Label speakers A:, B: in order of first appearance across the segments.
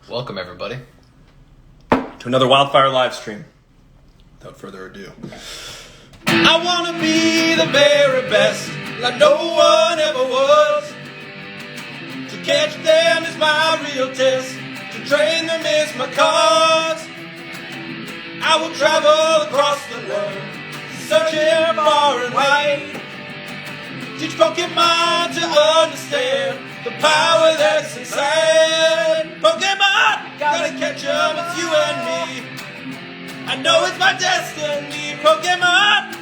A: Welcome, everybody,
B: to another Wildfire live stream. Without further ado, I want to be the very best, like no one ever was. To catch them is my real test, to train them is my cause. I will travel across the world, searching far and wide. Teach Pokemon to understand the power that's inside. Pokemon, gotta catch 'em, it's you and me. I know it's my destiny. Pokemon,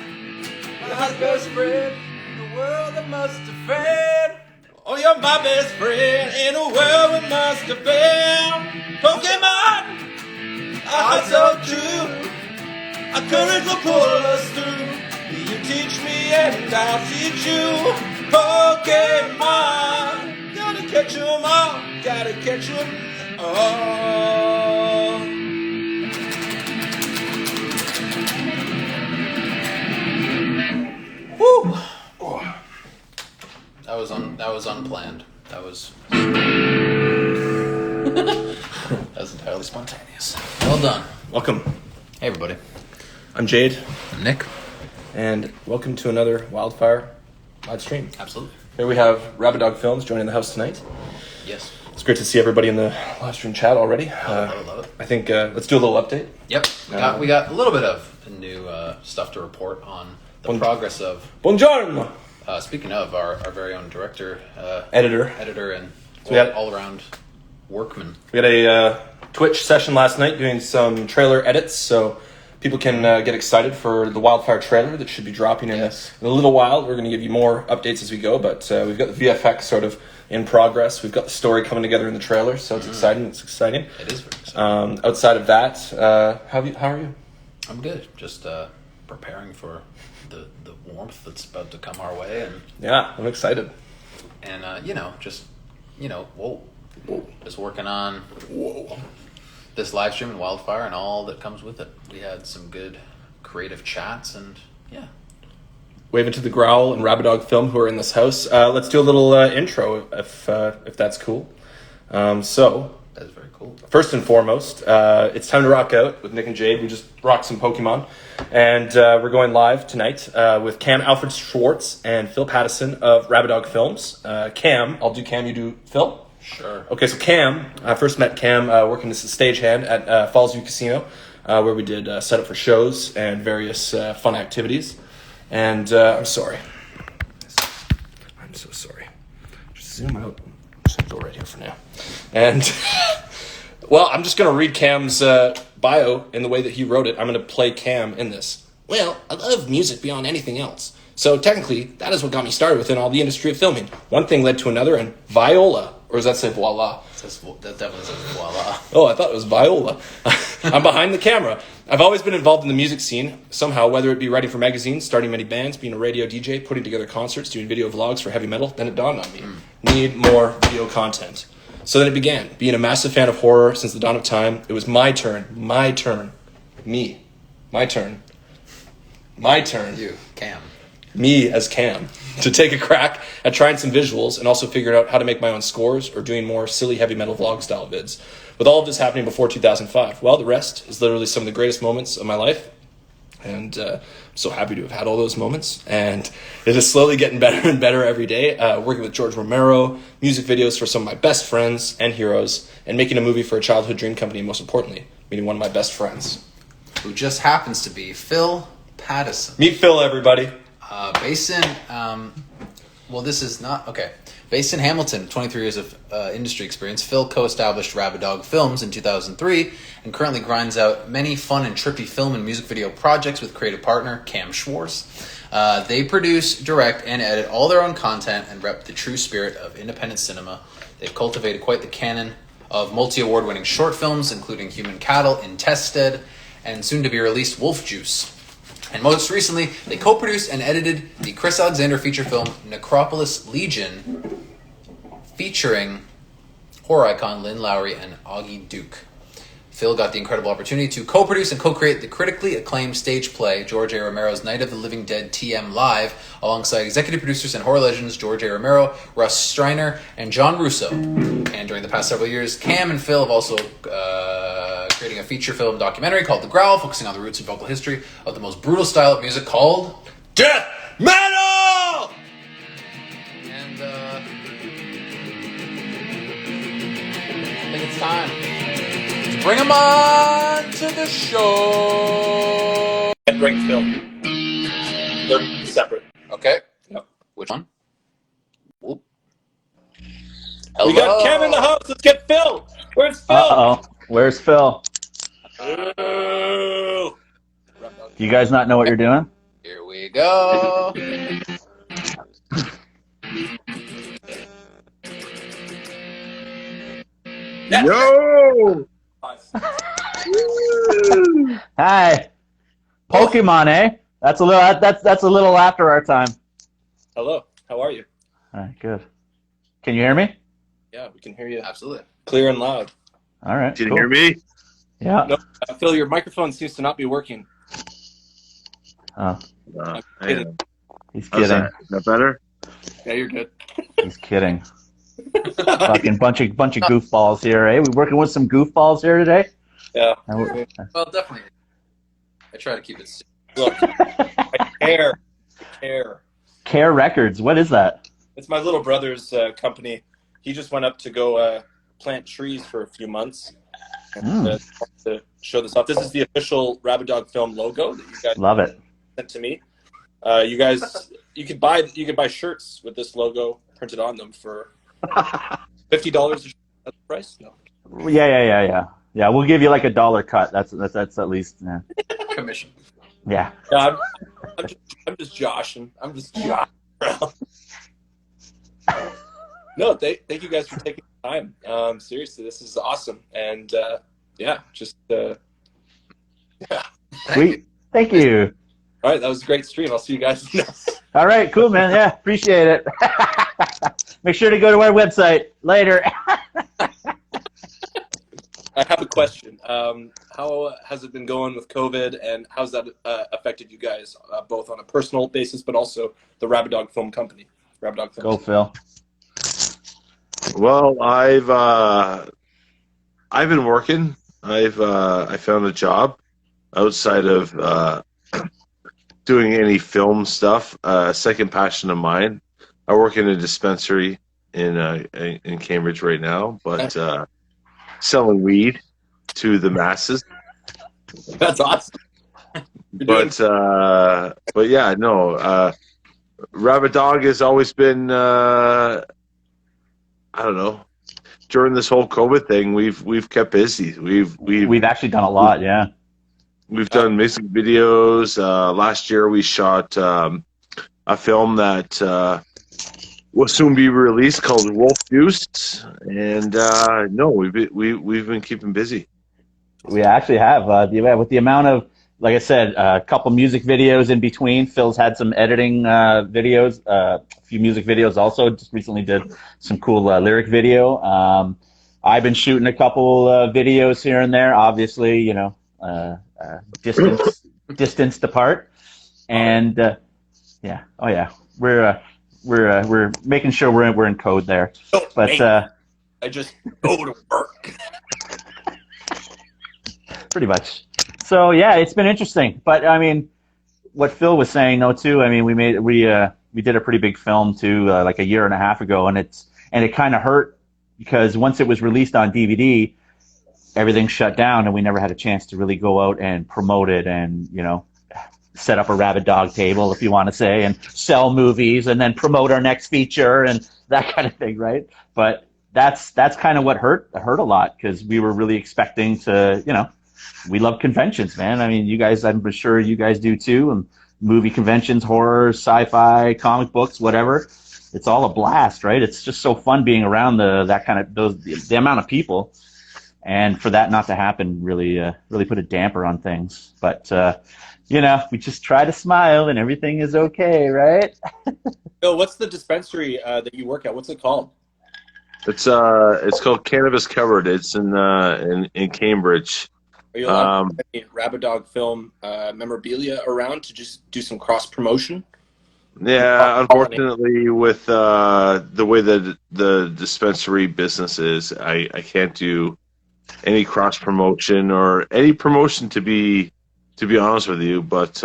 B: my best friend in the world that must offend. Oh, you're my best friend in a world we must offend. Pokemon, our heart's so true. Our courage will pull us through. You teach me and I'll teach you. Pokemon, gotta catch 'em all, gotta catch 'em all. Woo! Oh.
A: That was unplanned. That was entirely spontaneous. Well done.
B: Welcome.
A: Hey, everybody.
B: I'm Jade,
A: I'm Nick.
B: and welcome to another Wildfire live stream.
A: Absolutely.
B: Here we have Rabbit Dog Films joining the house tonight.
A: Yes.
B: It's great to see everybody in the live stream chat already.
A: Love it.
B: I think let's do a little update.
A: Yep. We got a little bit of new stuff to report on the progress of.
B: Buongiorno!
A: Speaking of our very own director,
B: Editor.
A: and
B: So we had-
A: all around workman.
B: We had a Twitch session last night doing some trailer edits, so people can get excited for the Wildfire trailer that should be dropping in a little while. We're going to give you more updates as we go, but we've got the VFX sort of in progress. We've got the story coming together in the trailer, so it's exciting. It's exciting.
A: It is very exciting.
B: Outside of that, how are you?
A: I'm good. Just preparing for the warmth that's about to come our way, and
B: Yeah, I'm excited.
A: just working on this live stream and Wildfire and all that comes with it. We had some good creative chats, and
B: Waving to the Growl and Rabbit Dog Film who are in this house. Let's do a little intro if that's cool. So
A: that is very cool.
B: first and foremost, it's time to rock out with Nick and Jade. We just rocked some Pokemon, and we're going live tonight with Cam Alfred Schwartz and Phil Pattison of Rabbit Dog Films. Cam, I'll do Cam, you do Phil?
A: Sure.
B: Okay, so Cam, I first met Cam working as a stagehand at Fallsview Casino, where we did set up for shows and various fun activities. And I'm sorry. I'm so sorry. Just zoom out. I'm just going to go right here for now. And, well, I'm just going to read Cam's bio in the way that he wrote it. I'm going to play Cam in this. Well, I love music beyond anything else. So technically, that is what got me started within all the industry of filming. One thing led to another, and viola, or does that say voila?
A: That definitely says voila.
B: Oh, I thought it was viola. I'm behind the camera. I've always been involved in the music scene, somehow, whether it be writing for magazines, starting many bands, being a radio DJ, putting together concerts, doing video vlogs for heavy metal. Then it dawned on me, need more video content. So then it began. Being a massive fan of horror since the dawn of time, it was my turn. My turn. You,
A: Cam.
B: Me as Cam, to take a crack at trying some visuals and also figuring out how to make my own scores or doing more silly heavy metal vlog style vids. With all of this happening before 2005, well, the rest is literally some of the greatest moments of my life. And I'm so happy to have had all those moments. And it is slowly getting better and better every day. Working with George Romero, music videos for some of my best friends and heroes, and making a movie for a childhood dream company, and most importantly, meeting one of my best friends.
A: Who just happens to be Phil Pattison.
B: Meet Phil, everybody.
A: Based in Based in Hamilton, 23 years of industry experience, Phil co-established Rabbit Dog Films in 2003 and currently grinds out many fun and trippy film and music video projects with creative partner Cam Schwartz. They produce, direct, and edit all their own content and rep the true spirit of independent cinema. They've cultivated quite the canon of multi-award-winning short films, including Human Cattle, In Tested, and soon-to-be-released Wolf Juice. And most recently, they co-produced and edited the Chris Alexander feature film Necropolis Legion, featuring horror icon Lynn Lowry and Augie Duke. Phil got the incredible opportunity to co-produce and co-create the critically acclaimed stage play George A. Romero's Night of the Living Dead TM Live, alongside executive producers and horror legends George A. Romero, Russ Streiner, and John Russo. And during the past several years, Cam and Phil have also creating a feature film documentary called The Growl, focusing on the roots and vocal history of the most brutal style of music called
B: Death Metal!
A: And I think it's time to bring them on to the show.
B: And bring Phil. They're separate.
A: Okay.
B: Yep.
A: Which one? Whoop.
B: We got Cam in the house. Let's get Phil. Where's Phil?
C: Uh-oh. Where's Phil?
B: Oh.
C: Do you guys not know what you're doing?
A: Here we go.
D: Yo!
C: Hi. Pokemon, eh? That's a little after our time.
B: Hello. How are you?
C: All right, good. Can you hear me?
B: Yeah, we can hear you.
A: Absolutely.
B: Clear and loud.
C: All right.
D: Can you
C: cool.
D: hear me?
C: Yeah.
B: No, Phil, your microphone seems to not be working.
C: Oh,
D: I
B: kidding.
D: am.
C: he's
D: How's
C: kidding.
D: that? Is that better?
B: Yeah, you're good.
C: He's kidding. Fucking bunch of goofballs here, eh? We working with some goofballs here today.
B: Yeah.
A: Well, definitely. I try to keep it.
B: Look, I care.
C: Care Records. What is that?
B: It's my little brother's company. He just went up to go plant trees for a few months. And, to show this off. This is the official Rabid Dog film logo that you guys
C: Love it.
B: sent to me. You could buy shirts with this logo printed on them for $50 a shirt. That's the price? No.
C: Yeah. Yeah, we'll give you like $1 cut. That's at least. Yeah.
A: Commission.
C: Yeah.
B: Yeah, I'm just joshing. I'm just joshing around. No, thank you guys for taking the time. Seriously, this is awesome. And yeah.
C: Sweet. Thank you.
B: All right, that was a great stream. I'll see you guys next.
C: All right, cool, man. Yeah, appreciate it. Make sure to go to our website later.
B: I have a question. How has it been going with COVID, and how's that affected you guys, both on a personal basis, but also the Rabid Dog Film Company? Rabid Dog Film.
C: Go, Phil.
D: Well, I've been working. I found a job outside of doing any film stuff. Second passion of mine. I work in a dispensary in Cambridge right now, but selling weed to the masses.
B: That's awesome.
D: But yeah, no. Rabid Dog has always been. I don't know. During this whole COVID thing, we've kept busy. We've
C: actually done a lot, yeah.
D: We've done music videos. Last year, we shot a film that will soon be released called Wolf Juice. And no, we've been keeping busy.
C: We actually have. With the amount of, like I said, a couple music videos in between. Phil's had some editing videos, a few music videos also. Just recently did some cool lyric video. I've been shooting a couple videos here and there, obviously, you know, distanced apart. And yeah, oh yeah, we're making sure we're in code there. But
B: I just go to work.
C: Pretty much. So yeah, it's been interesting. But I mean, what Phil was saying though too. I mean, we did a pretty big film too, like a year and a half ago, and it kind of hurt because once it was released on DVD, everything shut down, and we never had a chance to really go out and promote it, and you know, set up a Rabid Dog table, if you want to say, and sell movies, and then promote our next feature and that kind of thing, right? But that's kind of what hurt a lot, because we were really expecting to, you know. We love conventions, man. I mean, you guys, I'm sure you guys do too. And movie conventions, horror, sci-fi, comic books, whatever. It's all a blast, right? It's just so fun being around the amount of people. And for that not to happen really put a damper on things. But, you know, we just try to smile and everything is okay, right?
B: Bill, what's the dispensary that you work at? What's it called?
D: It's called Cannabis Covered. It's in Cambridge.
B: Are you allowed to have any Rabid Dog film memorabilia around to just do some cross promotion?
D: Yeah, unfortunately, with the way that the dispensary business is, I can't do any cross promotion or any promotion to be honest with you. But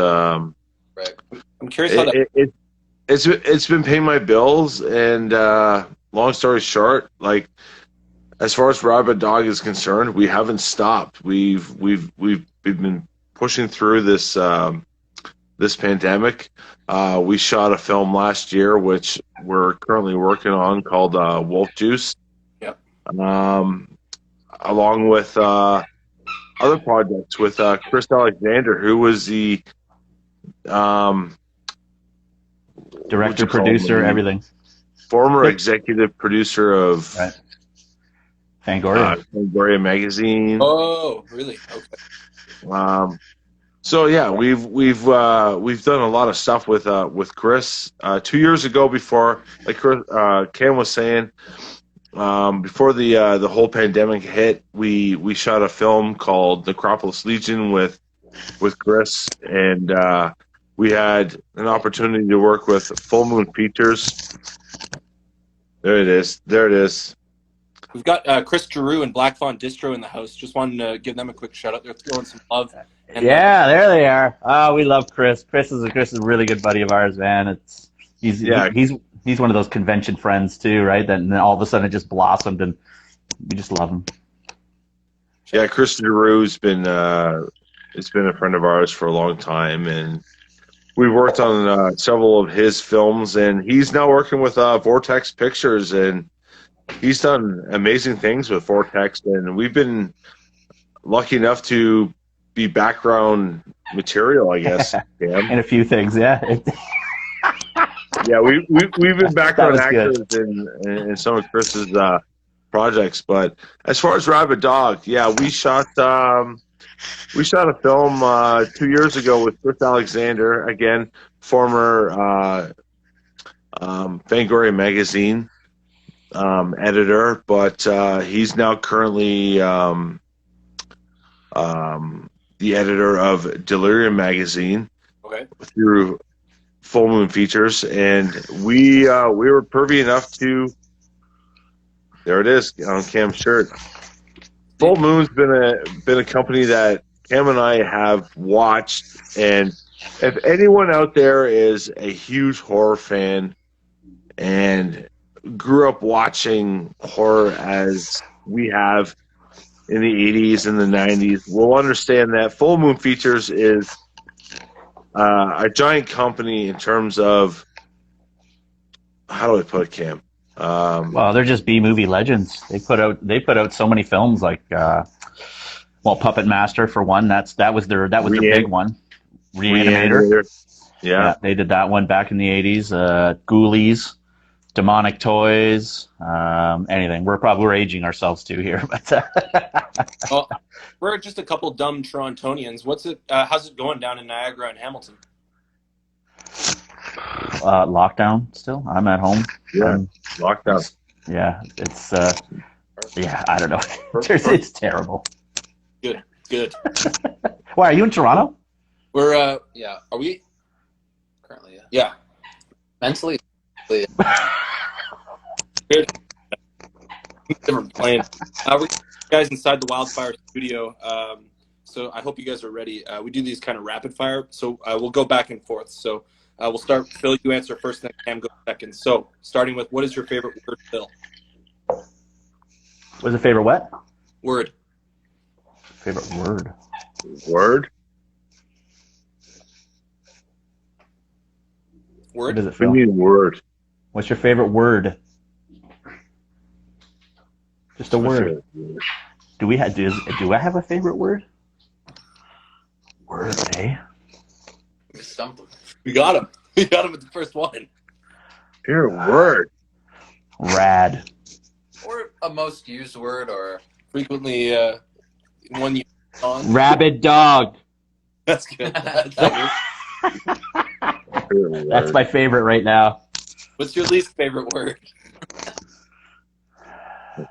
A: Right.
B: I'm curious how that.
D: it's been paying my bills, and long story short, like as far as Rabid Dog is concerned, we haven't stopped. We've been pushing through this pandemic. We shot a film last year, which we're currently working on, called Wolf Juice.
B: Yep.
D: Along with other projects with Chris Alexander, who was the
C: Director, producer, everything.
D: former executive producer of
C: Fangoria.
D: Fangoria magazine.
B: Oh, really? Okay.
D: So yeah, we've done a lot of stuff with Chris. 2 years ago, before, like Cam was saying, before the whole pandemic hit, we shot a film called Necropolis Legion with Chris, and we had an opportunity to work with Full Moon Features. There it is.
B: We've got Chris Giroux and Black Fawn Distro in the house. Just wanted to give them a quick shout out. They're throwing some love. And
C: yeah, there they are. Oh, we love Chris. Chris is a really good buddy of ours, man. He's one of those convention friends too, right? That and then all of a sudden it just blossomed, and we just love him.
D: Yeah, Chris Giroux's been it's been a friend of ours for a long time, and we worked on several of his films, and he's now working with Vortex Pictures, and he's done amazing things with Vortex, and we've been lucky enough to be background material, I guess.
C: And a few things, yeah.
D: Yeah, we've been background actors
C: good.
D: in some of Chris's projects, but as far as Rabid Dog, yeah, we shot a film 2 years ago with Chris Alexander, again, former Fangoria magazine editor, but he's now currently the editor of Delirium magazine.
B: Okay.
D: Through Full Moon Features, and we were privy enough to. There it is on Cam's shirt. Full Moon's been a company that Cam and I have watched, and if anyone out there is a huge horror fan and grew up watching horror as we have in the 80s and the 90s, will understand that Full Moon Features is a giant company in terms of, how do I put it, Cam?
C: Well, they're just B-movie legends. They put out so many films, like Puppet Master for one. That was their big one. Reanimator.
D: Yeah,
C: they did that one back in the 80s. Ghoulies, Demonic Toys, anything. We're aging ourselves too here, but
B: well, we're just a couple dumb Torontonians. How's it going down in Niagara and Hamilton?
C: Lockdown still. I'm at home.
D: Yeah, lockdown.
C: Yeah, it's I don't know. It's terrible.
B: Good.
C: Why, are you in Toronto?
B: We're
A: Are we currently?
B: Yeah.
A: Mentally.
B: Good. Different plane. We're guys inside the Wildfire studio. So I hope you guys are ready. We do these kind of rapid fire, so we'll go back and forth. So we'll start. Phil, you answer first, then Cam goes second. So starting with, what is your favorite word, Phil?
C: What's your favorite what?
B: Word.
C: Favorite word.
D: Word.
C: What does it
D: We
C: feel?
D: need word.
C: What's your favorite word? Just a word. Do I have a favorite word? Word, eh?
A: We stumped him.
B: We got him. We got him at the first one.
D: Favorite word.
C: Rad.
A: Or a most used word, or
B: Frequently one you on.
C: Rabid Dog.
B: That's good.
C: That's my favorite right now.
B: What's your least favorite word?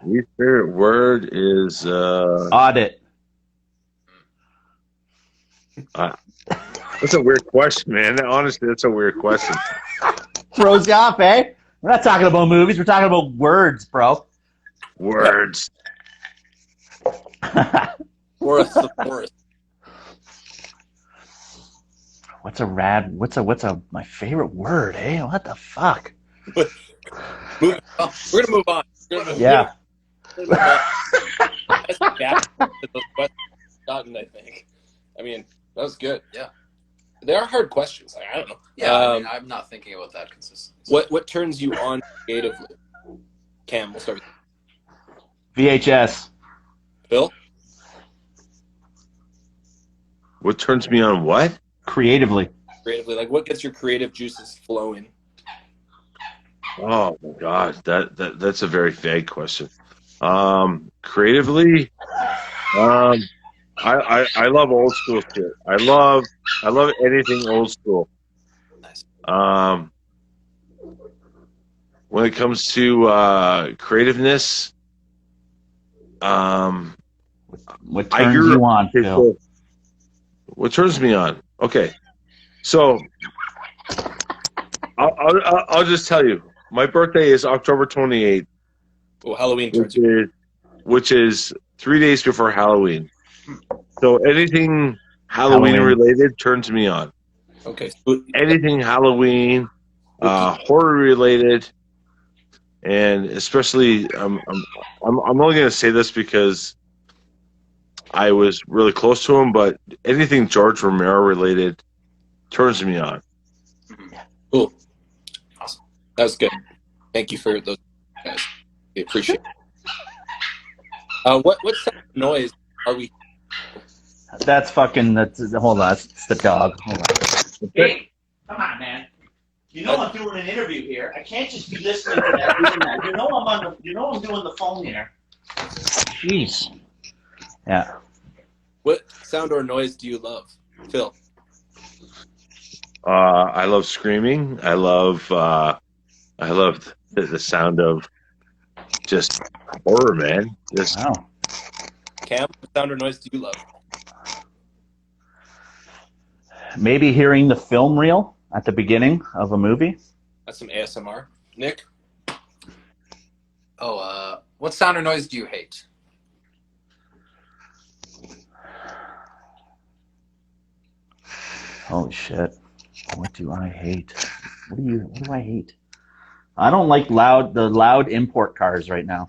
D: Least favorite word is
C: Audit.
D: that's a weird question, man. Honestly, that's a weird question.
C: Throws you off, eh? We're not talking about movies. We're talking about words, bro.
D: Words.
B: Or a thesaurus.
C: What's my favorite word, eh? What the fuck?
B: We're gonna move on.
C: Yeah.
B: We're gonna move on. That's the gap to those questions gotten, I think. I mean, that was good.
A: Yeah.
B: They are hard questions. I don't know.
A: Yeah, I mean, I'm not thinking about that consistently.
B: What turns you on creatively? Cam, we'll start with
C: VHS.
B: Phil.
D: What turns me on? What?
C: Creatively.
B: Creatively, like what gets your creative juices flowing?
D: Oh my god, that's a very vague question. Creatively, I love old school shit. I love anything old school.
A: Nice.
D: When it comes to creativeness,
C: What turns you on, Phil?
D: What turns me on? Okay, so I'll just tell you, my birthday is October 28th,
B: Oh, Halloween turns you.
D: which is 3 days before Halloween. So anything Halloween related turns me on.
B: Okay.
D: Anything Halloween, horror related, and especially I'm only going to say this because I was really close to him, but anything George Romero related turns me on.
B: Cool. Awesome. That was good. Thank you for those guys. We appreciate it. What type of noise are we?
C: That's hold on, it's the dog. Hold on. Hey, come on, man. You know I'm doing an interview here. I can't just be listening to that, doing that. You know I'm doing the phone here. Jeez. Yeah.
B: What sound or noise do you love, Phil?
D: I love screaming. I love the sound of just horror, man. Just
C: Wow.
B: Cam, what sound or noise do you love?
C: Maybe hearing the film reel at the beginning of a movie.
B: That's some ASMR. Nick?
A: What sound or noise do you hate?
C: Holy shit. What do I hate? What do I hate? I don't like the loud import cars right now.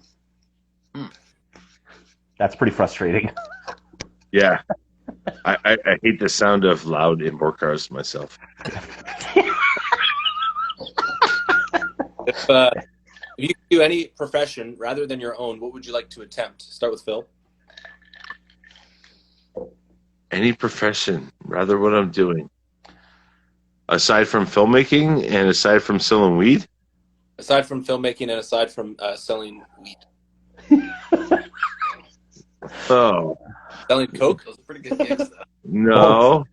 C: That's pretty frustrating.
D: yeah. I hate the sound of loud import cars myself.
B: If you could do any profession rather than your own, what would you like to attempt? Start with Phil.
D: Any profession, rather what I'm doing. Aside from filmmaking and aside from selling weed?
B: Aside from filmmaking and aside from selling weed.
D: Oh.
B: Selling coke?
A: Those are pretty good gigs, though.
D: No.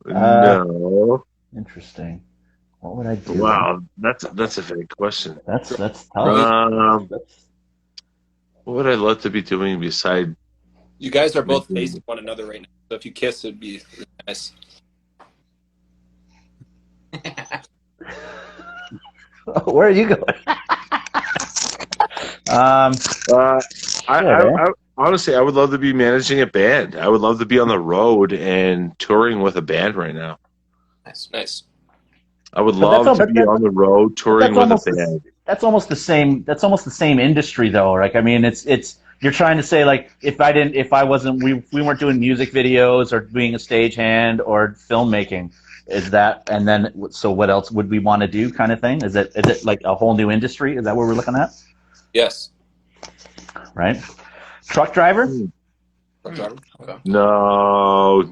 D: No.
C: Interesting. What would I do?
D: Wow, that's a vague question.
C: That's tough.
D: What would I love to be doing beside?
B: You guys are both facing one another right now, so if you kiss, it'd be really nice.
C: Where are you going?
D: Honestly, I would love to be managing a band. I would love to be on the road and touring with a band right now.
B: Nice.
D: I would love to be on the road touring with a band.
C: That's almost the same. That's almost the same industry, though. Like, I mean, it's you're trying to say, like, we weren't doing music videos or being a stagehand or filmmaking. Is that, and then so what else would we want to do, kind of thing? Is it like a whole new industry? Is that what we're looking at?
B: Yes.
C: Right. Truck driver?
B: Okay.
D: No.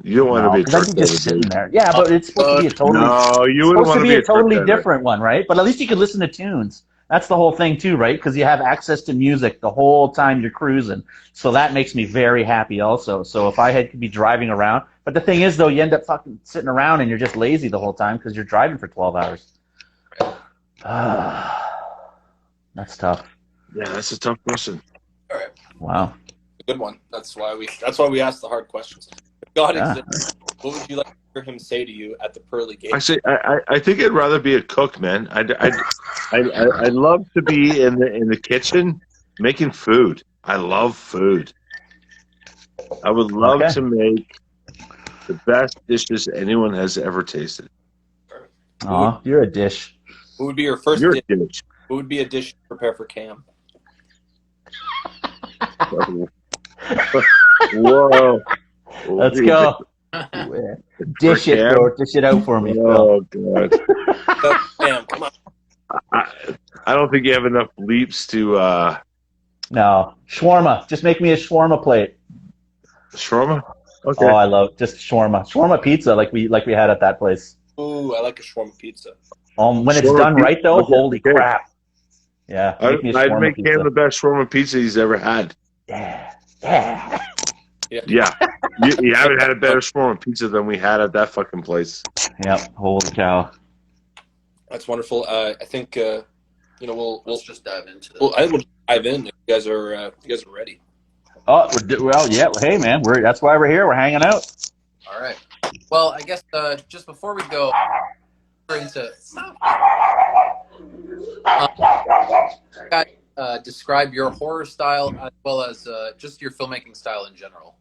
D: You don't want to be a truck driver.
C: Just sitting there. Yeah, but it's supposed to be a totally.
D: No, you wouldn't want to be a
C: totally different one, right? But at least you could listen to tunes. That's the whole thing too, right? Because you have access to music the whole time you're cruising. So that makes me very happy also. So if I had to be driving around, but the thing is though, you end up fucking sitting around and you're just lazy the whole time because you're driving for 12 hours. That's tough.
D: Yeah, that's a tough question.
B: All right,
C: Wow.
B: good one. That's why we ask the hard questions. If God
C: Yeah.
B: exists, what would you like to hear him say to you at the pearly gates?
D: Actually, I think I'd rather be a cook, man. I'd love to be in the kitchen making food. I love food. I would love
C: Okay.
D: to make the best dishes anyone has ever tasted.
C: Aw, you're a dish.
B: What would be your first
D: You're
B: dish?
D: a dish.
B: What would be a dish to prepare for Cam?
D: Whoa.
C: Let's go. Dish it,
D: Cam?
C: bro. Dish it out for me, Phil.
D: Oh, God.
B: Cam, come on.
D: I don't think you have enough leaps to
C: No. Shawarma. Just make me a shawarma plate.
D: shawarma. Okay.
C: Oh, I love just shawarma. Shawarma pizza like we had at that place.
B: Ooh, I like a shawarma pizza.
C: When it's
D: Shawarma
C: done
D: pizza.
C: right though,
D: Okay,
C: holy
D: okay.
C: crap. Yeah, make me a
D: I'd
C: shawarma
D: make
C: pizza.
D: him the best shawarma pizza he's ever had.
C: Yeah. Yeah.
D: Yeah. You haven't had a better shawarma pizza than we had at that fucking place.
C: Yep. Holy cow.
B: That's wonderful. I think we'll
A: Let's just dive into this.
B: well, I will dive in if you guys are ready.
C: Oh, well, yeah. Hey, man, that's why we're here. We're hanging out.
A: All right. Well, I guess just before we go into guys, describe your horror style as well as just your filmmaking style in general.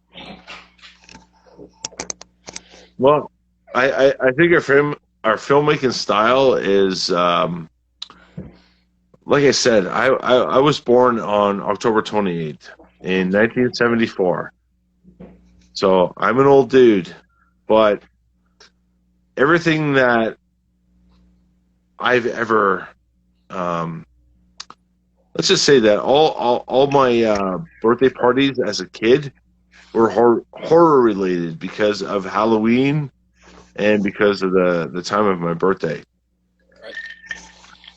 D: Well, I think our filmmaking style is like I said, I was born on October 28th in 1974. So I'm an old dude, but everything that I've ever let's just say that all my birthday parties as a kid were horror related because of Halloween and because of the time of my birthday.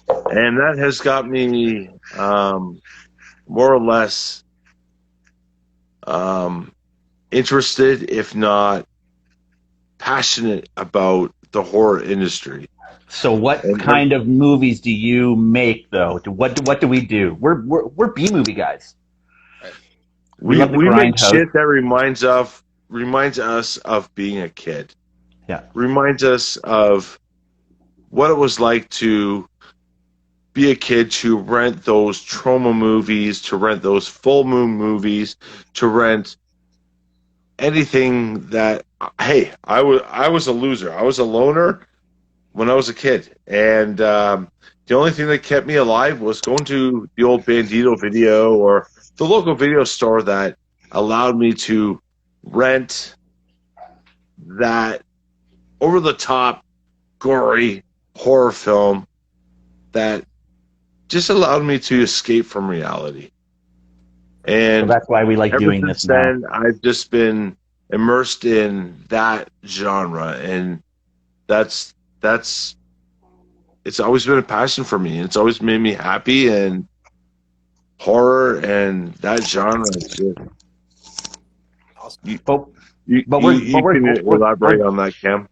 D: And that has got me more or less interested, if not passionate, about the horror industry.
C: So, what kind of movies do you make, though? What do we do? We're B movie guys.
D: Right. We make shit that reminds us of being a kid.
C: Yeah.
D: Reminds us of what it was like to be a kid, to rent those trauma movies, to rent those full moon movies, to rent anything that. Hey, I was a loser. I was a loner when I was a kid, and the only thing that kept me alive was going to the old Bandito video or the local video store that allowed me to rent that over-the-top, gory horror film that just allowed me to escape from reality. And
C: so that's why we like doing this now.
D: Then I've just been immersed in that genre, and that's it's always been a passion for me. It's always made me happy, and horror and that genre is just. We're elaborate on that, Cam.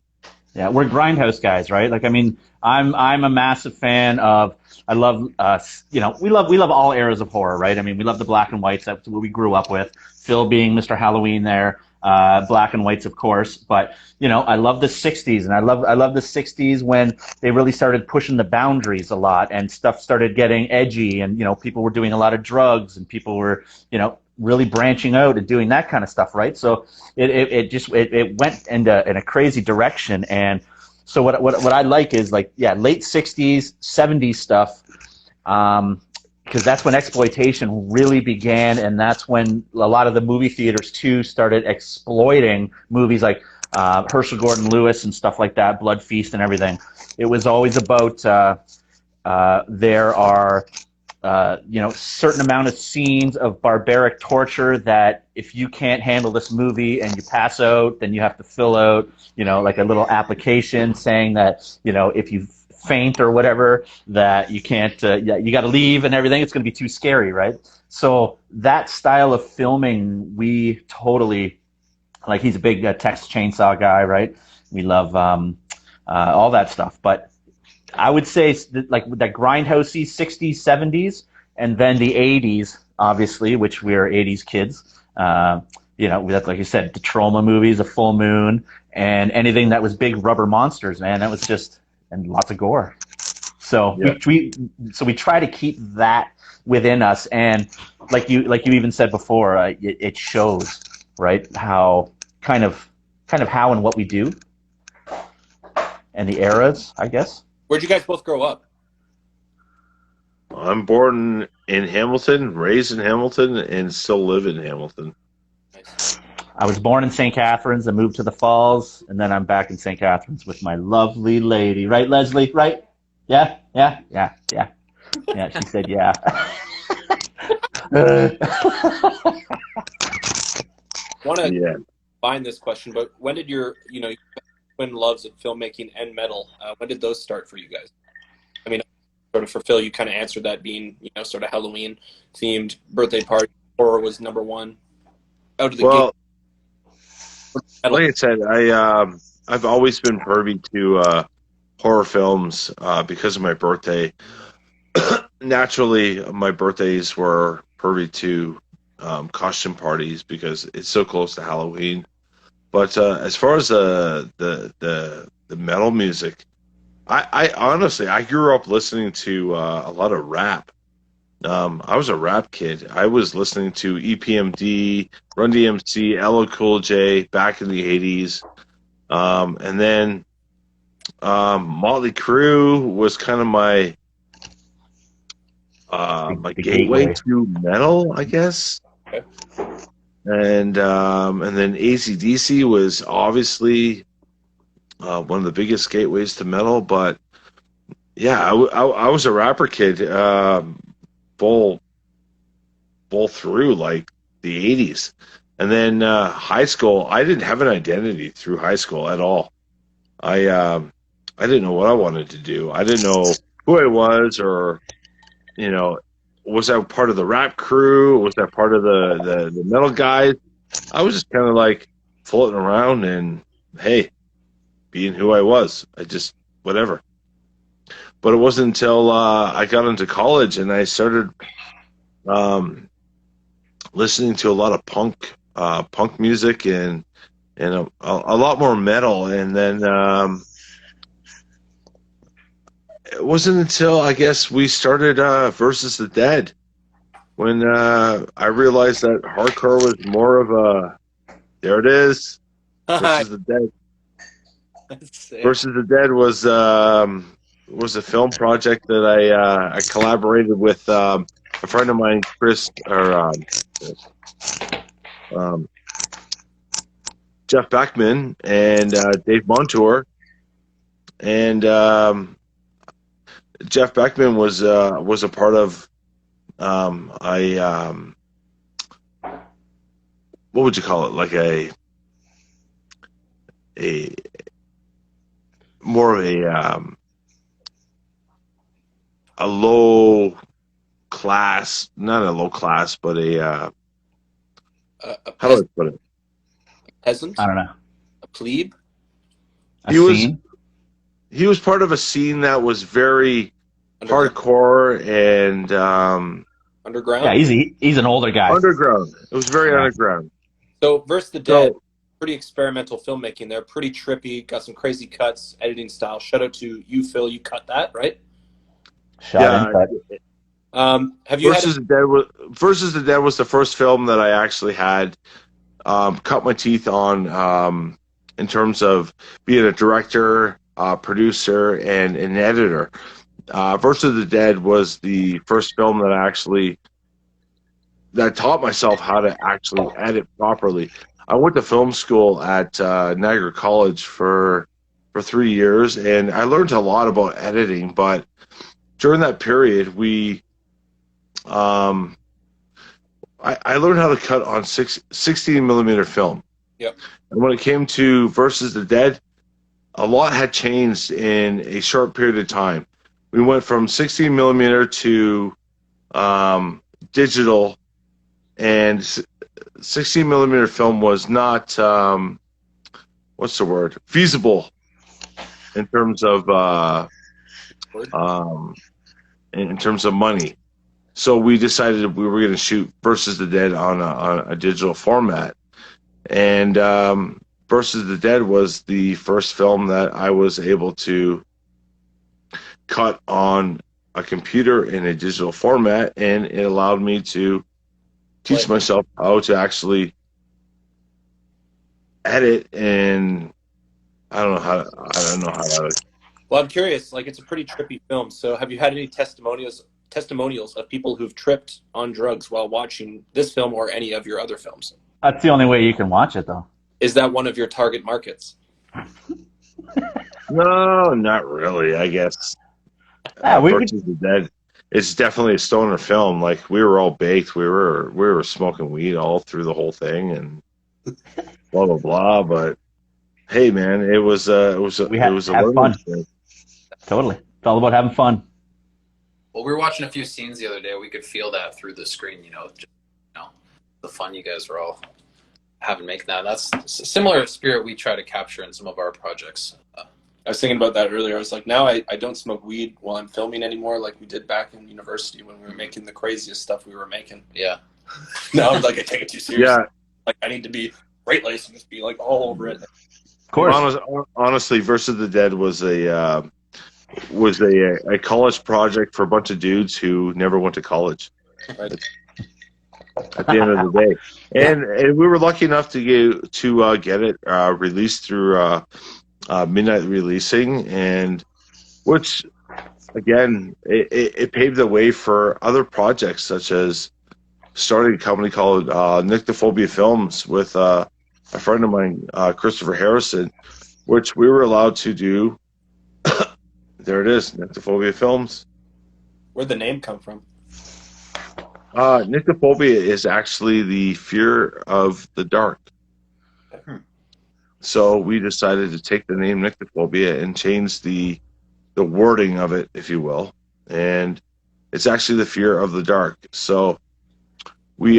C: Yeah, we're grindhouse guys, right? Like, I mean, I'm a massive fan of. I love we love all eras of horror, right? I mean, we love the black and whites. That's what we grew up with. Phil being Mr. Halloween there, black and whites, of course. But I love the '60s, and I love the '60s when they really started pushing the boundaries a lot, and stuff started getting edgy, and people were doing a lot of drugs, and people were really branching out and doing that kind of stuff, right? So it went in a crazy direction. And so what I like is late 60s, 70s stuff, because that's when exploitation really began, and that's when a lot of the movie theaters too started exploiting movies like Herschel Gordon Lewis and stuff like that, Blood Feast and everything. It was always about there are certain amount of scenes of barbaric torture that if you can't handle this movie and you pass out, then you have to fill out, like a little application saying that, if you faint or whatever, that you can't, you got to leave and everything. It's going to be too scary, right? So that style of filming, we totally, like, he's a big Texas Chainsaw guy, right? We love all that stuff. But I would say like that grindhousey 60s, 70s, and then the '80s, obviously, which we're '80s kids. That's like you said, the Trauma movies, A Full Moon, and anything that was big rubber monsters, man. That was just and lots of gore. So
D: Yeah.
C: we try to keep that within us, and like you even said before, it shows, right, how kind of how and what we do, and the eras, I guess.
B: Where'd you guys both grow up?
D: I'm born in Hamilton, raised in Hamilton, and still live in Hamilton.
B: Nice.
C: I was born in St. Catharines and moved to the Falls, and then I'm back in St. Catharines with my lovely lady. Right, Leslie? Right? Yeah? Yeah, she said yeah.
B: Want to
D: Yeah.
B: find this question, but when did your twin loves of filmmaking and metal? When did those start for you guys? I mean, sort of for Phil, you kind of answered that being sort of Halloween themed birthday party. Horror was number one. Out of the
D: Well,
B: gate.
D: like I said, I've always been privy to horror films because of my birthday. Naturally, my birthdays were privy to costume parties because it's so close to Halloween. But as far as the metal music, I honestly I grew up listening to a lot of rap. I was a rap kid. I was listening to EPMD, Run DMC, LL Cool J back in the '80s, and then Motley Crue was kind of my my gateway to metal, I guess.
B: Okay.
D: And then AC/DC was obviously one of the biggest gateways to metal. But yeah, I was a rapper kid, full through like the '80s, and then high school. I didn't have an identity through high school at all. I didn't know what I wanted to do. I didn't know who I was, or was I part of the rap crew? Was I part of the metal guys? I was just kind of like floating around and, hey, being who I was. I just, whatever. But it wasn't until I got into college and I started listening to a lot of punk music and a lot more metal. And then it wasn't until I guess we started Versus the Dead when I realized that hardcore was more of a there it is Versus the Dead. Versus the Dead was a film project that I collaborated with a friend of mine, Chris Jeff Beckman and Dave Montour, and Jeff Beckman was a part of what would you call it, like a more of a low class, not a low class, but a how do I put it?
B: Peasant?
C: I don't know.
B: A plebe?
D: He was part of a scene that was very hardcore and
B: underground.
C: Yeah, he's an older guy.
D: Underground. It was very underground.
B: So Versus the Dead, pretty experimental filmmaking there, pretty trippy, got some crazy cuts, editing style. Shout out to you, Phil. You cut that, right?
C: Have you
D: Versus the Dead was the first film that I actually had cut my teeth on in terms of being a director, producer, and an editor. Versus the Dead was the first film that taught myself how to actually edit properly. I went to film school at Niagara College for 3 years, and I learned a lot about editing. But during that period, I learned how to cut on 16 millimeter film.
B: Yep.
D: And when it came to Versus the Dead, a lot had changed in a short period of time. We went from 16 millimeter to digital, and 16 millimeter film was not feasible in terms of in terms of money. So we decided we were going to shoot Versus the Dead on a digital format. And Versus the Dead was the first film that I was able to cut on a computer in a digital format, and it allowed me to teach myself how to actually edit, and I don't know how to.
B: Well, I'm curious. Like, it's a pretty trippy film. So, have you had any testimonials of people who've tripped on drugs while watching this film or any of your other films?
C: That's the only way you can watch it, though.
B: Is that one of your target markets?
D: No, not really. I guess.
C: Yeah,
D: Versus the Dead. It's definitely a stoner film. Like, we were all baked. We were smoking weed all through the whole thing, and blah blah blah. But hey, man, it was a learning
C: fun.
D: experience.
C: Totally, it's all about having fun.
A: Well, we were watching a few scenes the other day. We could feel that through the screen. The fun you guys were all having making that. That's a similar spirit we try to capture in some of our projects.
B: I was thinking about that earlier. I was like, now I don't smoke weed while I'm filming anymore, like we did back in university when we were making the craziest stuff we were making.
A: Yeah.
B: Now I'm like, I take it too seriously.
D: Yeah.
B: Like, I need to be great lace and just be like all over it.
C: Of course.
D: Honestly, Versus the Dead was a college project for a bunch of dudes who never went to college.
B: Right.
D: At the end of the day, and we were lucky enough to get it released through Midnight Releasing, and which again it paved the way for other projects, such as starting a company called Nyctophobia Films with a friend of mine, Christopher Harrison, which we were allowed to do. There it is, Nyctophobia Films.
B: Where'd the name come from?
D: Nyctophobia is actually the fear of the dark. So we decided to take the name Nyctophobia and change the wording of it, if you will, and it's actually the fear of the dark. So we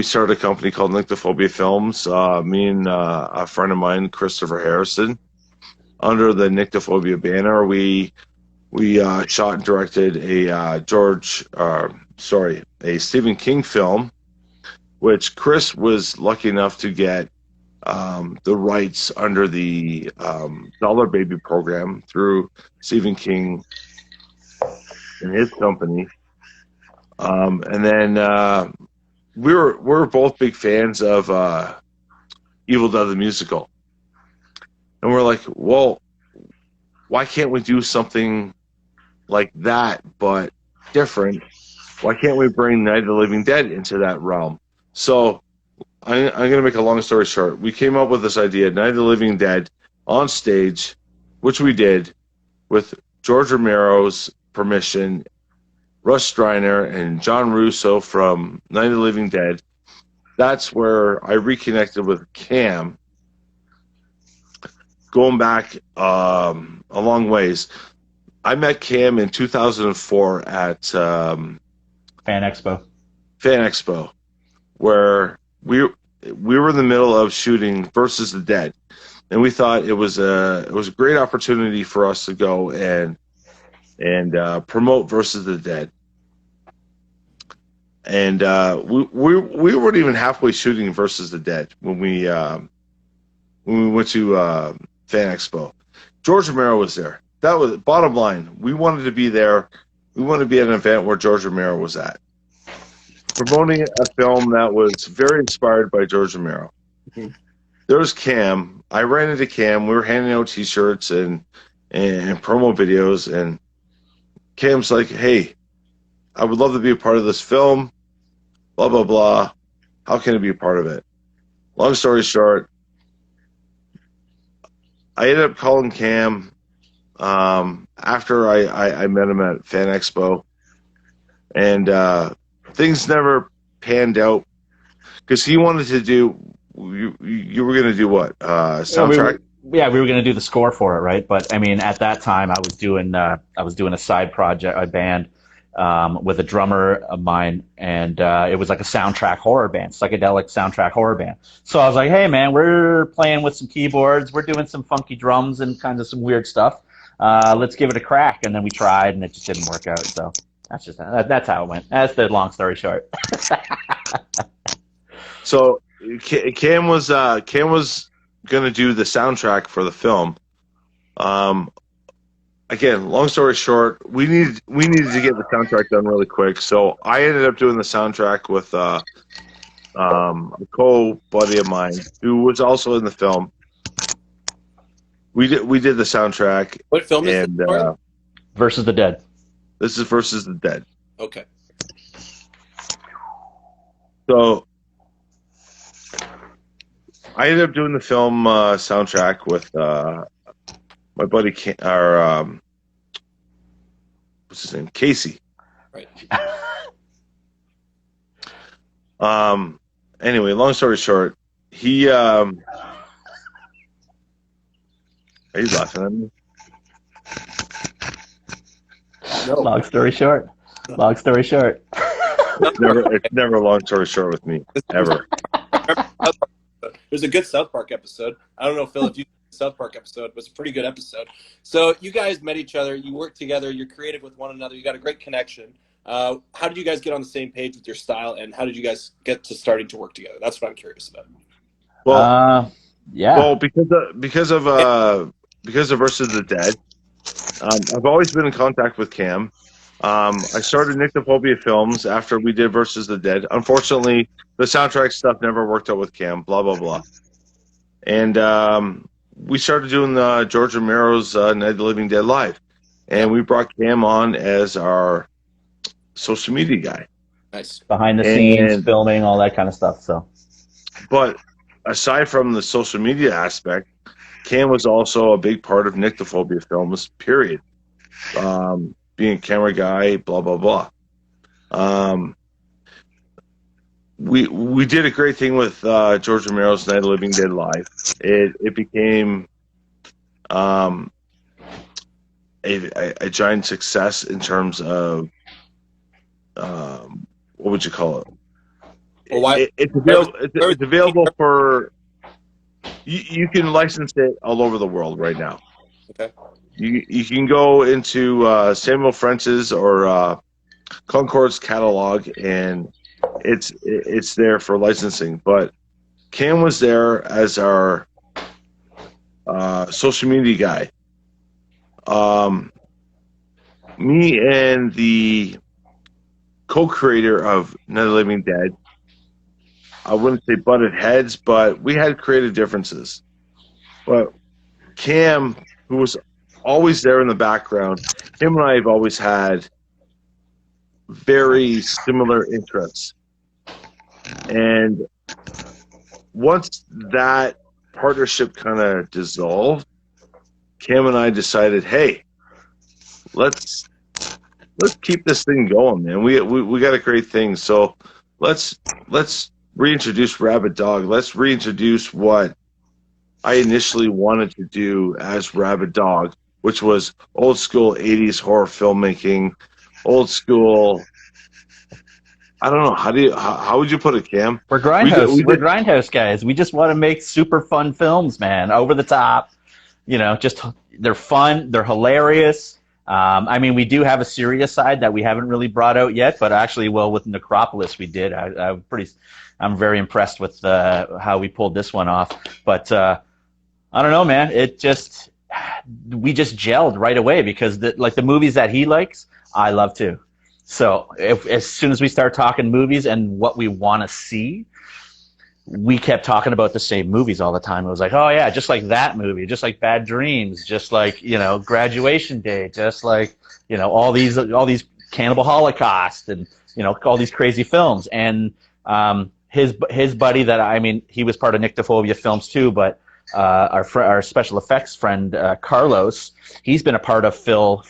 D: started a company called Nyctophobia Films. Me and a friend of mine, Christopher Harrison, under the Nyctophobia banner, we shot and directed a Stephen King film, which Chris was lucky enough to get the rights under the Dollar Baby program through Stephen King and his company. And then we're both big fans of Evil Dead the musical, and we're like, well, why can't we do something like that but different? Why can't we bring Night of the Living Dead into that realm? So I'm going to make a long story short. We came up with this idea, Night of the Living Dead, on stage, which we did with George Romero's permission, Russ Striner, and John Russo from Night of the Living Dead. That's where I reconnected with Cam, going back a long ways. I met Cam in 2004 at
C: Fan
D: Expo, where we were in the middle of shooting Versus the Dead, and we thought it was a great opportunity for us to go and promote Versus the Dead. And we weren't even halfway shooting Versus the Dead when we went to Fan Expo. George Romero was there. That was bottom line. We wanted to be there. We wanted to be at an event where George Romero was at, promoting a film that was very inspired by George Romero.
B: Mm-hmm.
D: There was Cam. I ran into Cam. We were handing out T-shirts and promo videos, and Cam's like, "Hey, I would love to be a part of this film. Blah blah blah. How can I be a part of it?" Long story short, I ended up calling Cam after I met him at Fan Expo, and things never panned out because he wanted to do. You were going to do what? Soundtrack?
C: We were going to do the score for it, right? But I mean, at that time, I was doing a side project, a band with a drummer of mine, and it was like a soundtrack horror band, psychedelic soundtrack horror band. So I was like, hey man, we're playing with some keyboards, we're doing some funky drums and kind of some weird stuff. Let's give it a crack. And then we tried, and it just didn't work out. So That's how it went. That's the long story short.
D: So Cam was gonna do the soundtrack for the film. Again, long story short, we needed to get the soundtrack done really quick. So I ended up doing the soundtrack with a co-buddy of mine who was also in the film. We did the soundtrack.
B: What film is this?
C: Versus the Dead.
D: This is Versus the Dead.
B: Okay.
D: So I ended up doing the film soundtrack with my buddy, what's his name? Casey.
B: Right.
D: Anyway, long story short, he's laughing at me.
B: No.
C: Long story short. Long story short.
D: It's never a long story short with me, ever.
B: There's a good South Park episode. I don't know, Phil, if you the South Park episode. It was a pretty good episode. So you guys met each other. You work together. You're creative with one another. You got a great connection. How did you guys get on the same page with your style, and how did you guys get to starting to work together? That's what I'm curious about.
D: Well,
C: yeah.
D: Well, because of Versus the Dead, I've always been in contact with Cam. I started Nyctophobia Films after we did Versus the Dead. Unfortunately, the soundtrack stuff never worked out with Cam. Blah blah blah. And we started doing George Romero's Night of the Living Dead live, and we brought Cam on as our social media guy.
B: Nice.
C: Behind the scenes, filming, all that kind of stuff. So,
D: but aside from the social media aspect, Cam was also a big part of Nyctophobia Films. Period. Being a camera guy, blah blah blah. We did a great thing with George Romero's Night of the Living Dead live. It became a giant success in terms of what would you call it?
B: Well,
D: It's available for you can license it all over the world right now.
B: Okay.
D: You can go into Samuel French's or Concord's catalog, and it's there for licensing. But Cam was there as our social media guy. Me and the co-creator of Night of the Living Dead, I wouldn't say butted heads, but we had creative differences. But Cam, who was always there in the background, him and I have always had very similar interests. And once that partnership kind of dissolved, Cam and I decided, hey, let's keep this thing going, man. We got a great thing. So let's reintroduce Rabid Dog. Let's reintroduce what I initially wanted to do as Rabid Dog, which was old school 80s horror filmmaking, old school. I don't know. How would you put it, Cam?
C: We're Grindhouse. We're Grindhouse guys. We just want to make super fun films, man. Over the top. Just they're fun. They're hilarious. I mean, we do have a serious side that we haven't really brought out yet, but actually, with Necropolis, we did. I'm very impressed with how we pulled this one off. But I don't know, man. We just gelled right away because the movies that he likes, I love too. So as soon as we start talking movies and what we want to see, we kept talking about the same movies all the time. It was like, oh yeah, just like that movie, just like Bad Dreams, just like, Graduation Day, just like, all these Cannibal Holocaust and, all these crazy films. And his buddy he was part of Nyctophobia Films too, but our special effects friend, Carlos, he's been a part of Phil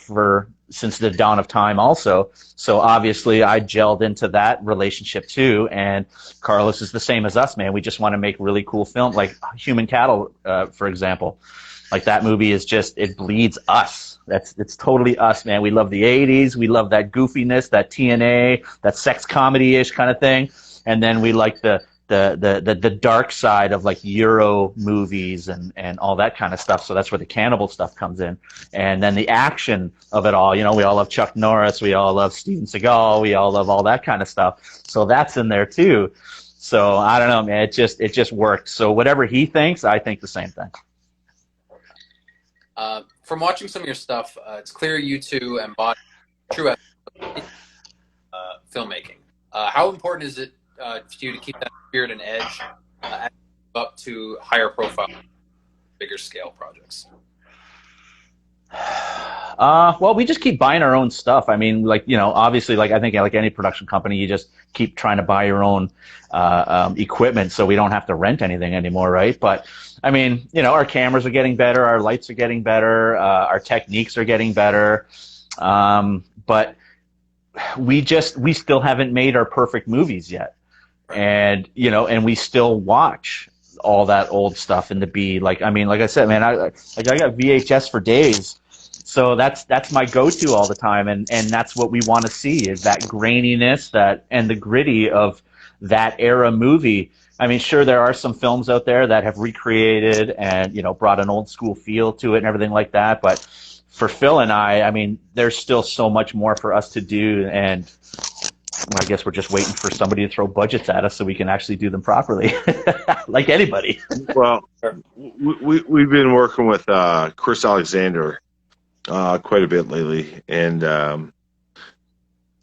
C: since the dawn of time also. So obviously I gelled into that relationship too. And Carlos is the same as us, man. We just want to make really cool film, like Human Cattle, for example. Like that movie is it bleeds us. It's totally us, man. We love the 80s. We love that goofiness, that TNA, that sex comedy-ish kind of thing. And then we like the the dark side of like Euro movies and all that kind of stuff. So that's where the cannibal stuff comes in. And then the action of it all, you know, we all love Chuck Norris, we all love Steven Seagal, we all love all that kind of stuff. So that's in there too. So I don't know, man, it just worked. So whatever he thinks, I think the same thing.
A: From watching some of your stuff, it's clear you two embody true filmmaking. How important is it to you to keep that spirit and edge up to higher profile, bigger scale projects?
C: Well, we just keep buying our own stuff. I mean, like, you know, obviously, like I think like any production company, you just keep trying to buy your own equipment so we don't have to rent anything anymore, right? But I mean, you know, our cameras are getting better, our lights are getting better, our techniques are getting better, but we still haven't made our perfect movies yet. And, you know, and we still watch all that old stuff in the B. Like, I mean, like I said, man, I got VHS for days. So that's my go-to all the time. And that's what we want to see is that graininess, and the gritty of that era movie. I mean, sure, there are some films out there that have recreated and, you know, brought an old school feel to it and everything like that. But for Phil and I mean, there's still so much more for us to do. And I guess we're just waiting for somebody to throw budgets at us so we can actually do them properly, like anybody.
D: Well, we've been working with Chris Alexander quite a bit lately, and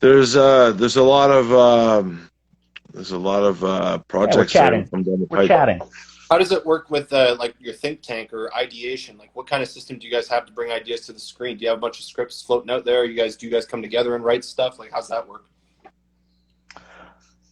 D: there's a lot of projects.
C: Yeah, we're chatting.
B: How does it work with like your think tank or ideation? Like, what kind of system do you guys have to bring ideas to the screen? Do you have a bunch of scripts floating out there? Do you guys come together and write stuff? Like, how's that work?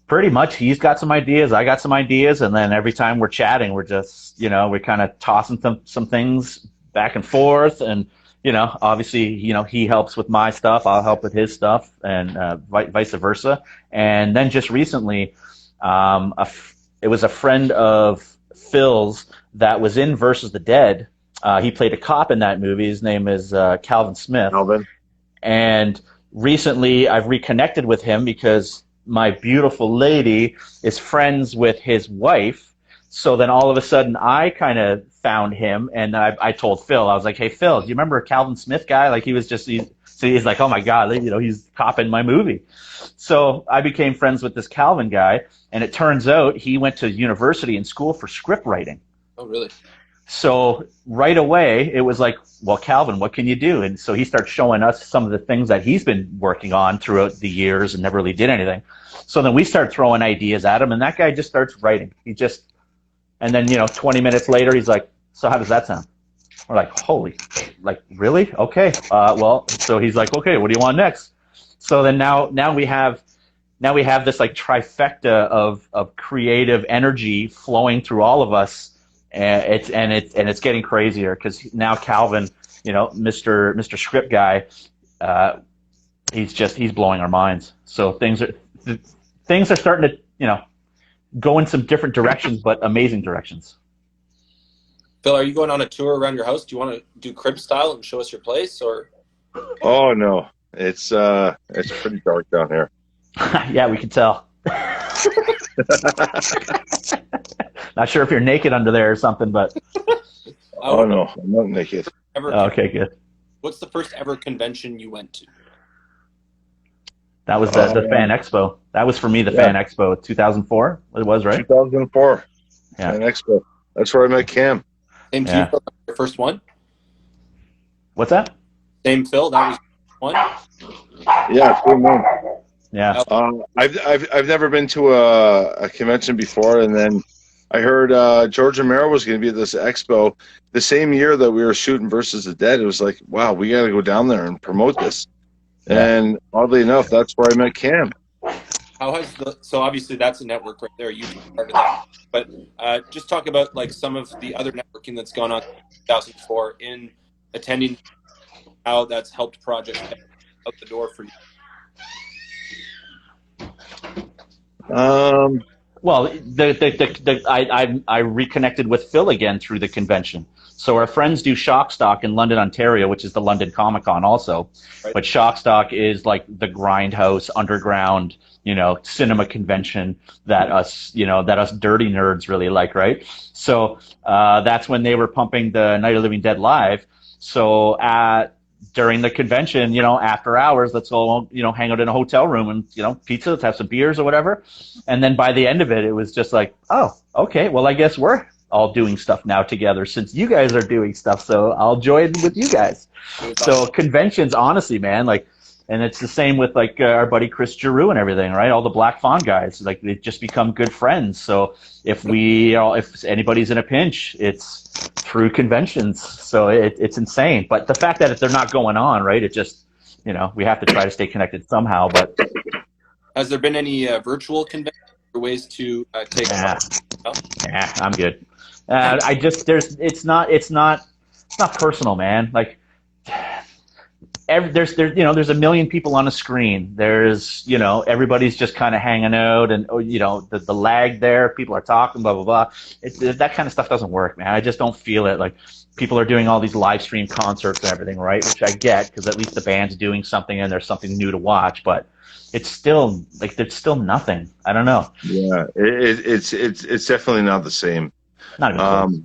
C: Pretty much, he's got some ideas, I got some ideas, and then every time we're chatting, we're just, you know, we're kind of tossing some things back and forth, and, you know, obviously, you know, he helps with my stuff, I'll help with his stuff, and vice versa. And then just recently, it was a friend of Phil's that was in Versus the Dead. He played a cop in that movie. His name is Calvin Smith.
D: Calvin.
C: And recently, I've reconnected with him because my beautiful lady is friends with his wife. So then all of a sudden I kind of found him, and I told Phil, I was like, hey, Phil, do you remember a Calvin Smith guy? Like, he's like, oh my God, you know, he's copping my movie. So I became friends with this Calvin guy, and it turns out he went to university and school for script writing.
B: Oh, really?
C: So right away, it was like, well, Calvin, what can you do? And so he starts showing us some of the things that he's been working on throughout the years and never really did anything. So then we start throwing ideas at him, and that guy just starts writing. And then, you know, 20 minutes later, he's like, so how does that sound? We're like, holy, like, really? Okay. Well, so he's like, okay, what do you want next? So then now we have this like trifecta of creative energy flowing through all of us. And it's getting crazier because now Calvin, you know, Mr. Script guy, he's blowing our minds. So things are starting to, you know, go in some different directions, but amazing directions.
B: Phil, are you going on a tour around your house? Do you want to do crib style and show us your place, or?
D: Oh no, it's pretty dark down here.
C: Yeah, we can tell. Not sure if you're naked under there or something, but.
D: Oh no, I'm not naked.
C: Okay, good.
B: What's the first ever convention you went to?
C: That was the Fan Expo. That was for me, the Fan Expo, 2004. It was, right?
D: 2004.
C: Yeah.
D: Fan Expo. That's where I met Cam.
B: Same to you, Phil, your first one?
C: What's that?
B: Same Phil, that was one?
D: Yeah, same one.
C: Yeah.
D: I've never been to a convention before, and then I heard George Romero was going to be at this expo the same year that we were shooting Versus the Dead. It was like, wow, we got to go down there and promote this. And oddly enough, that's where I met Cam.
B: So obviously that's a network right there. You started that, but just talk about like some of the other networking that's gone on in 2004 in attending, how that's helped projects get out the door for you.
C: Well, I reconnected with Phil again through the convention. So our friends do Shockstock in London, Ontario, which is the London Comic Con also. Right. But Shockstock is like the grindhouse, underground, cinema convention that us dirty nerds really like, right? So that's when they were pumping the Night of the Living Dead live. So during the convention, after hours, let's go, hang out in a hotel room and, pizza, let's have some beers or whatever. And then by the end of it, it was just like, oh, okay, well, I guess we're all doing stuff now together since you guys are doing stuff. So I'll join with you guys. So conventions, honestly, man, like, and it's the same with like our buddy Chris Giroux and everything, right? All the Black Fawn guys, like they just become good friends. So if anybody's in a pinch, it's through conventions. So it's insane. But the fact that they're not going on, right? It just, we have to try to stay connected somehow. But
B: has there been any virtual conventions or ways to take?
C: Yeah, I'm good. It's not personal, man. Like. There's a million people on a screen. There's, everybody's just kind of hanging out, and the lag there. People are talking, blah blah blah. That kind of stuff doesn't work, man. I just don't feel it. Like people are doing all these live stream concerts and everything, right? Which I get because at least the band's doing something and there's something new to watch. But it's still like there's still nothing. I don't know.
D: Yeah, it's definitely not the same.
C: Not even close.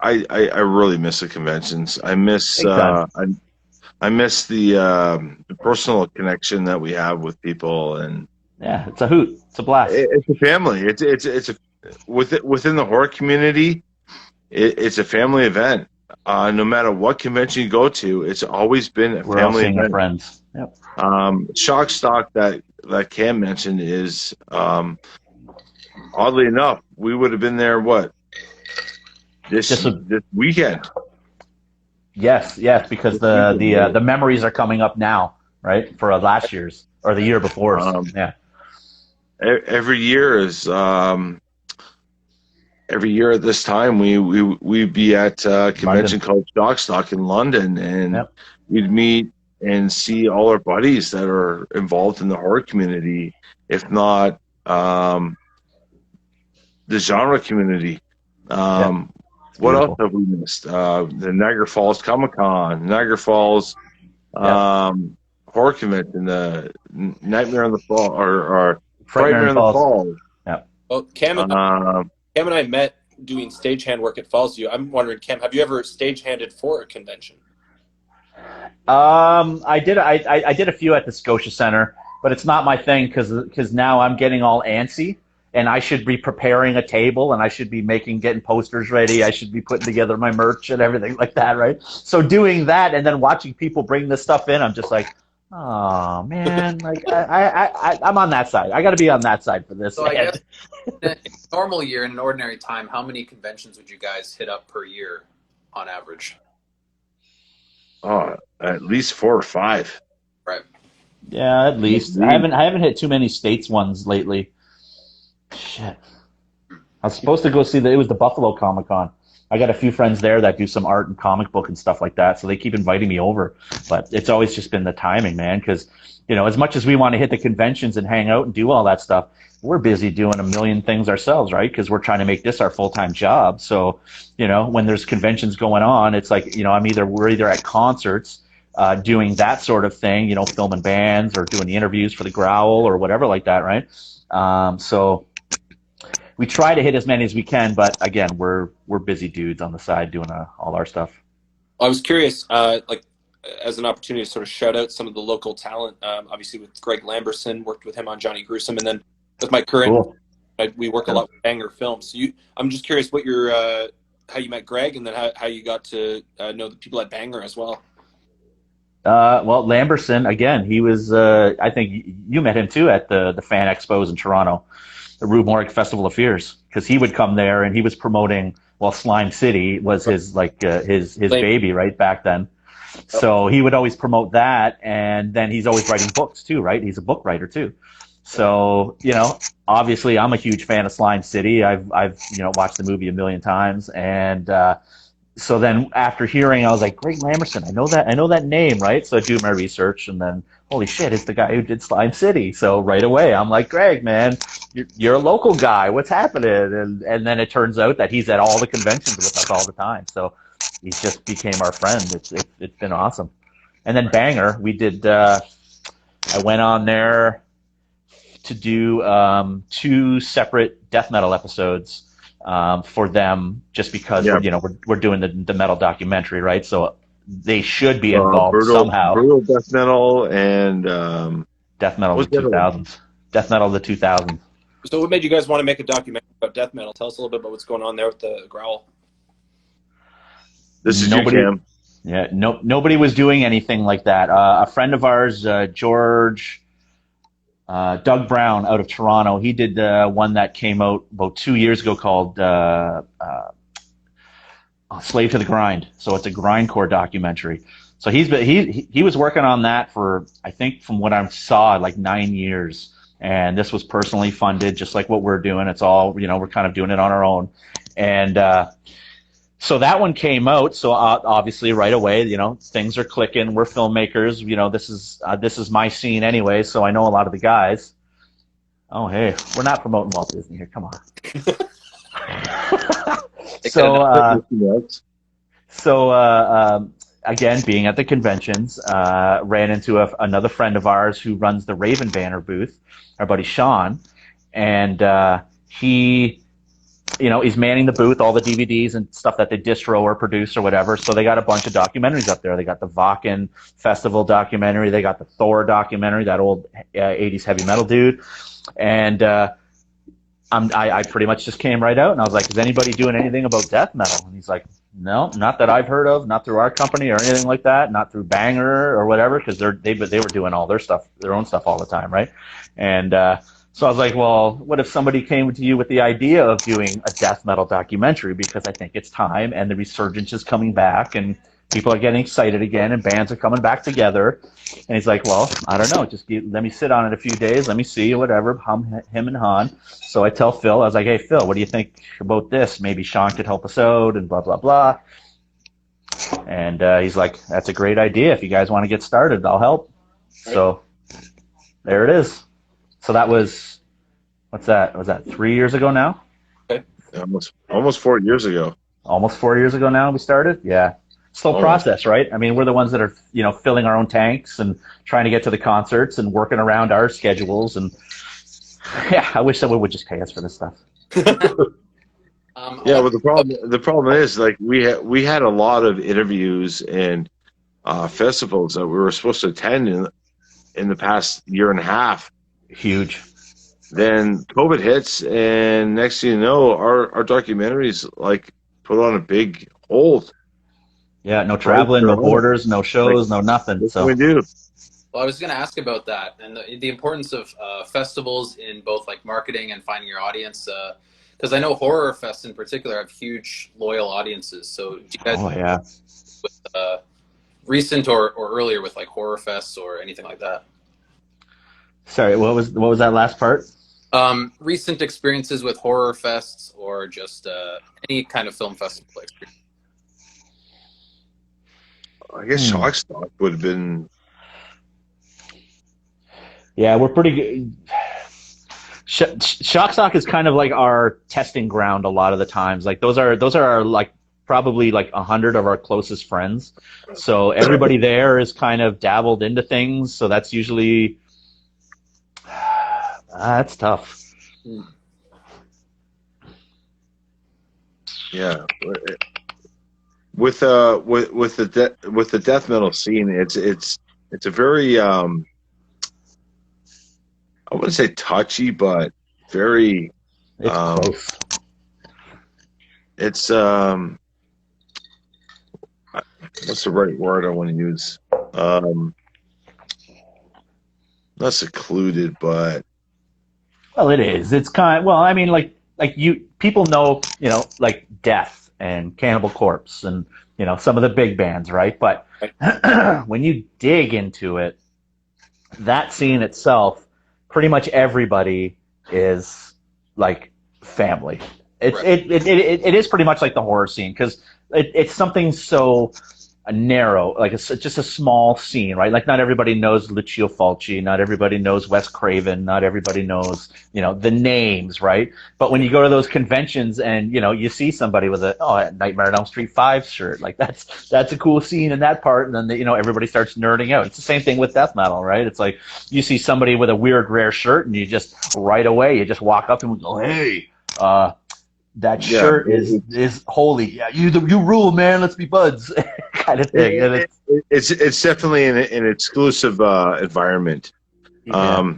D: I really miss the conventions. I miss I miss the personal connection that we have with people, and
C: yeah, it's a hoot. It's a blast.
D: It's a family. Within the horror community. It's a family event. No matter what convention you go to, it's always been a
C: We're all
D: family
C: seeing
D: event.
C: our friends. Yep.
D: Shock stock that Cam mentioned is oddly enough, we would have been there. What? This weekend.
C: Yes, because the memories are coming up now, right? For last year's or the year before. Yeah.
D: Every year is every year at this time we'd be at a convention called Shock Stock in London, and we'd meet and see all our buddies that are involved in the horror community, if not the genre community. What else have we missed? The Niagara Falls Comic Con, Niagara Falls Horror Convention, the Nightmare on the Fall, or Frightmare in the Falls.
C: Yeah.
B: Well, Cam and I met doing stagehand work at Fallsview. I'm wondering, Cam, have you ever stagehanded for a convention?
C: I did a few at the Scotia Center, but it's not my thing because now I'm getting all antsy. And I should be preparing a table, and I should be getting posters ready. I should be putting together my merch and everything like that, right? So doing that and then watching people bring this stuff in, I'm just like, oh man, like I'm on that side. I got to be on that side for this.
A: So I guess in a normal year, in an ordinary time, how many conventions would you guys hit up per year on average?
D: Oh, at least 4 or 5.
A: Right.
C: Yeah, at least. I haven't hit too many States ones lately. Shit. I was supposed to go see it was the Buffalo Comic Con. I got a few friends there that do some art and comic book and stuff like that, so they keep inviting me over. But it's always just been the timing, man, because, as much as we want to hit the conventions and hang out and do all that stuff, we're busy doing a million things ourselves, right? Because we're trying to make this our full-time job. So, when there's conventions going on, it's like, we're either at concerts doing that sort of thing, filming bands or doing the interviews for the Growl or whatever like that, right? So we try to hit as many as we can, but again, we're busy dudes on the side doing all our stuff.
B: I was curious, as an opportunity to sort of shout out some of the local talent. Obviously, with Greg Lamberson, worked with him on Johnny Gruesome, and then with my current, we work a lot with Banger Films. So I'm just curious what how you met Greg, and then how you got to know the people at Banger as well.
C: Well, Lamberson, again, he was, I think you met him too at the Fan Expos in Toronto, the Rue Morgue Festival of Fears, because he would come there and he was promoting, Slime City was his baby, right, back then. So he would always promote that, and then he's always writing books too, right? He's a book writer too. So, obviously I'm a huge fan of Slime City. I've watched the movie a million times, and so then after hearing, I was like, Greg Lamberson, I know that name, right? So I do my research, and then, holy shit, it's the guy who did Slime City. So right away, I'm like, Greg, man, you're a local guy. What's happening? And then it turns out that he's at all the conventions with us all the time. So he just became our friend. It's been awesome. And then Banger, we did I went on there to do 2 separate death metal episodes for them, just because we're doing the metal documentary, right? So they should be involved somehow.
D: Brutal death metal and
C: death metal of the 2000s. Death metal of the 2000s.
B: So what made you guys want to make a documentary about death metal? Tell us a little bit about what's going on there with the Growl.
D: This is nobody, Cam.
C: Yeah, nobody was doing anything like that. A friend of ours, George, Doug Brown out of Toronto, he did one that came out about 2 years ago called Slave to the Grind. So it's a grindcore documentary. So he was working on that for, I think from what I saw, like 9 years. And this was personally funded, just like what we're doing. It's all, we're kind of doing it on our own. And so that one came out. So obviously right away, things are clicking. We're filmmakers. This is my scene anyway, so I know a lot of the guys. Oh, hey, we're not promoting Walt Disney here. Come on. Again, being at the conventions, ran into another friend of ours who runs the Raven Banner booth, our buddy Sean, and he, he's manning the booth, all the DVDs and stuff that they distro or produce or whatever. So they got a bunch of documentaries up there. They got the Vakken Festival documentary. They got the Thor documentary, that old 80s heavy metal dude. And I pretty much just came right out and I was like, is anybody doing anything about death metal? And he's like, no, not that I've heard of, not through our company or anything like that, not through Banger or whatever, because they were doing all their stuff, their own stuff all the time, right? And so I was like, well, what if somebody came to you with the idea of doing a death metal documentary? Because I think it's time, and the resurgence is coming back, and people are getting excited again, and bands are coming back together. And he's like, well, I don't know, let me sit on it a few days, let me see, whatever, him and Han. So I tell Phil, I was like, hey, Phil, what do you think about this? Maybe Sean could help us out, and blah, blah, blah. And he's like, that's a great idea. If you guys want to get started, I'll help. Right. So there it is. So that was, what's that? Was that 3 years ago now?
D: Okay. Almost 4 years ago.
C: Almost 4 years ago now we started? Yeah. Slow process, right? I mean, we're the ones that are, filling our own tanks and trying to get to the concerts and working around our schedules. And yeah, I wish someone would just pay us for this stuff.
D: Yeah, but the problem is, like, we had a lot of interviews and festivals that we were supposed to attend in the past year and a half.
C: Huge.
D: Then COVID hits, and next thing you know, our documentaries like put on a big hold.
C: Yeah, no traveling, no borders, no shows, no nothing.
D: So we do.
A: Well, I was going to ask about that and the importance of festivals in both like marketing and finding your audience. Because I know Horror Fest in particular have huge loyal audiences. So do you guys with recent or earlier with like Horror Fests or anything like that?
C: Sorry, what was that last part?
A: Recent experiences with Horror Fests or just any kind of film festival experience.
D: I guess Shockstock would have been.
C: Yeah, we're pretty good. Shockstock is kind of like our testing ground a lot of the times. Like those are our like probably like 100 of our closest friends. So everybody there is kind of dabbled into things. So that's usually that's tough.
D: Yeah. With the death metal scene, it's a very I wouldn't say touchy, but very
C: close.
D: It's what's the right word I want to use? Not secluded, but
C: it is. It's I mean, like people know, like Death and Cannibal Corpse and some of the big bands, right? But when you dig into it, that scene itself, pretty much everybody is like family. It is pretty much like the horror scene because it's something so narrow, like just a small scene, right? Like not everybody knows Lucio Fulci, not everybody knows Wes Craven, not everybody knows, the names, right? But when you go to those conventions and, you see somebody with a Nightmare on Elm Street 5 shirt, like that's a cool scene in that part, and then, everybody starts nerding out. It's the same thing with death metal, right? It's like you see somebody with a weird, rare shirt and you just right away, you just walk up and go, hey, that shirt is holy. Yeah, you rule, man. Let's be buds, kind of thing.
D: It's definitely an exclusive environment.
C: Yeah.